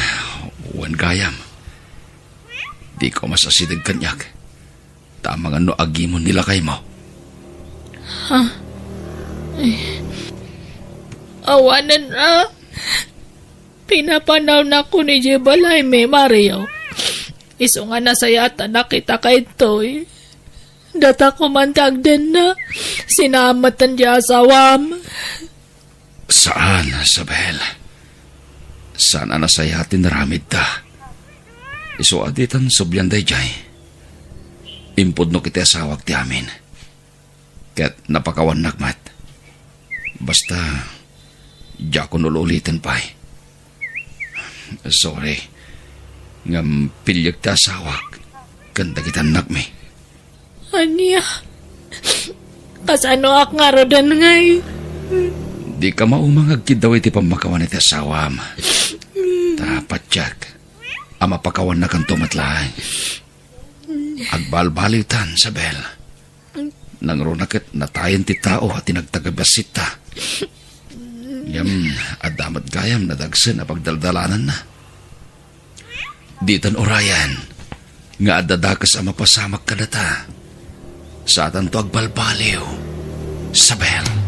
wan gayam. Di ko masasidag kanyak. Tamang ano agimon nila kay mo. Awanan na. Pinapanaw na ko ni Jebalay may Mario. Iso nga nasayata nakita kay Toy. Data ko mantag din na. Sinamatan di asawam. Saan, Isabel? Saan nasayatin naramid ta? Iso aditan subyan day jay. Impod no kiti asawag ti amin. Kaya't napakawan nakmat. Basta, di ako nululitin pa. Sorry. Ngam pilyag ti asawag. Ganda kitan nakmi. Anya? Kasano ak nga rodan ngay? Di ka maumangag daw iti pamakawan iti asawam. Tapat jak. Ama pakawan na kang tumatlahay. Agbalbaliw tan, Isabel. Nangrunakit natayan ti tao at tinagtagabasit ta. Yam, adamat gayam na dagsan na pagdaldalanan na. Ditan orayan, nga adadakas ang mapasamak ka na ta. Sa atan to agbalbaliw, Isabel.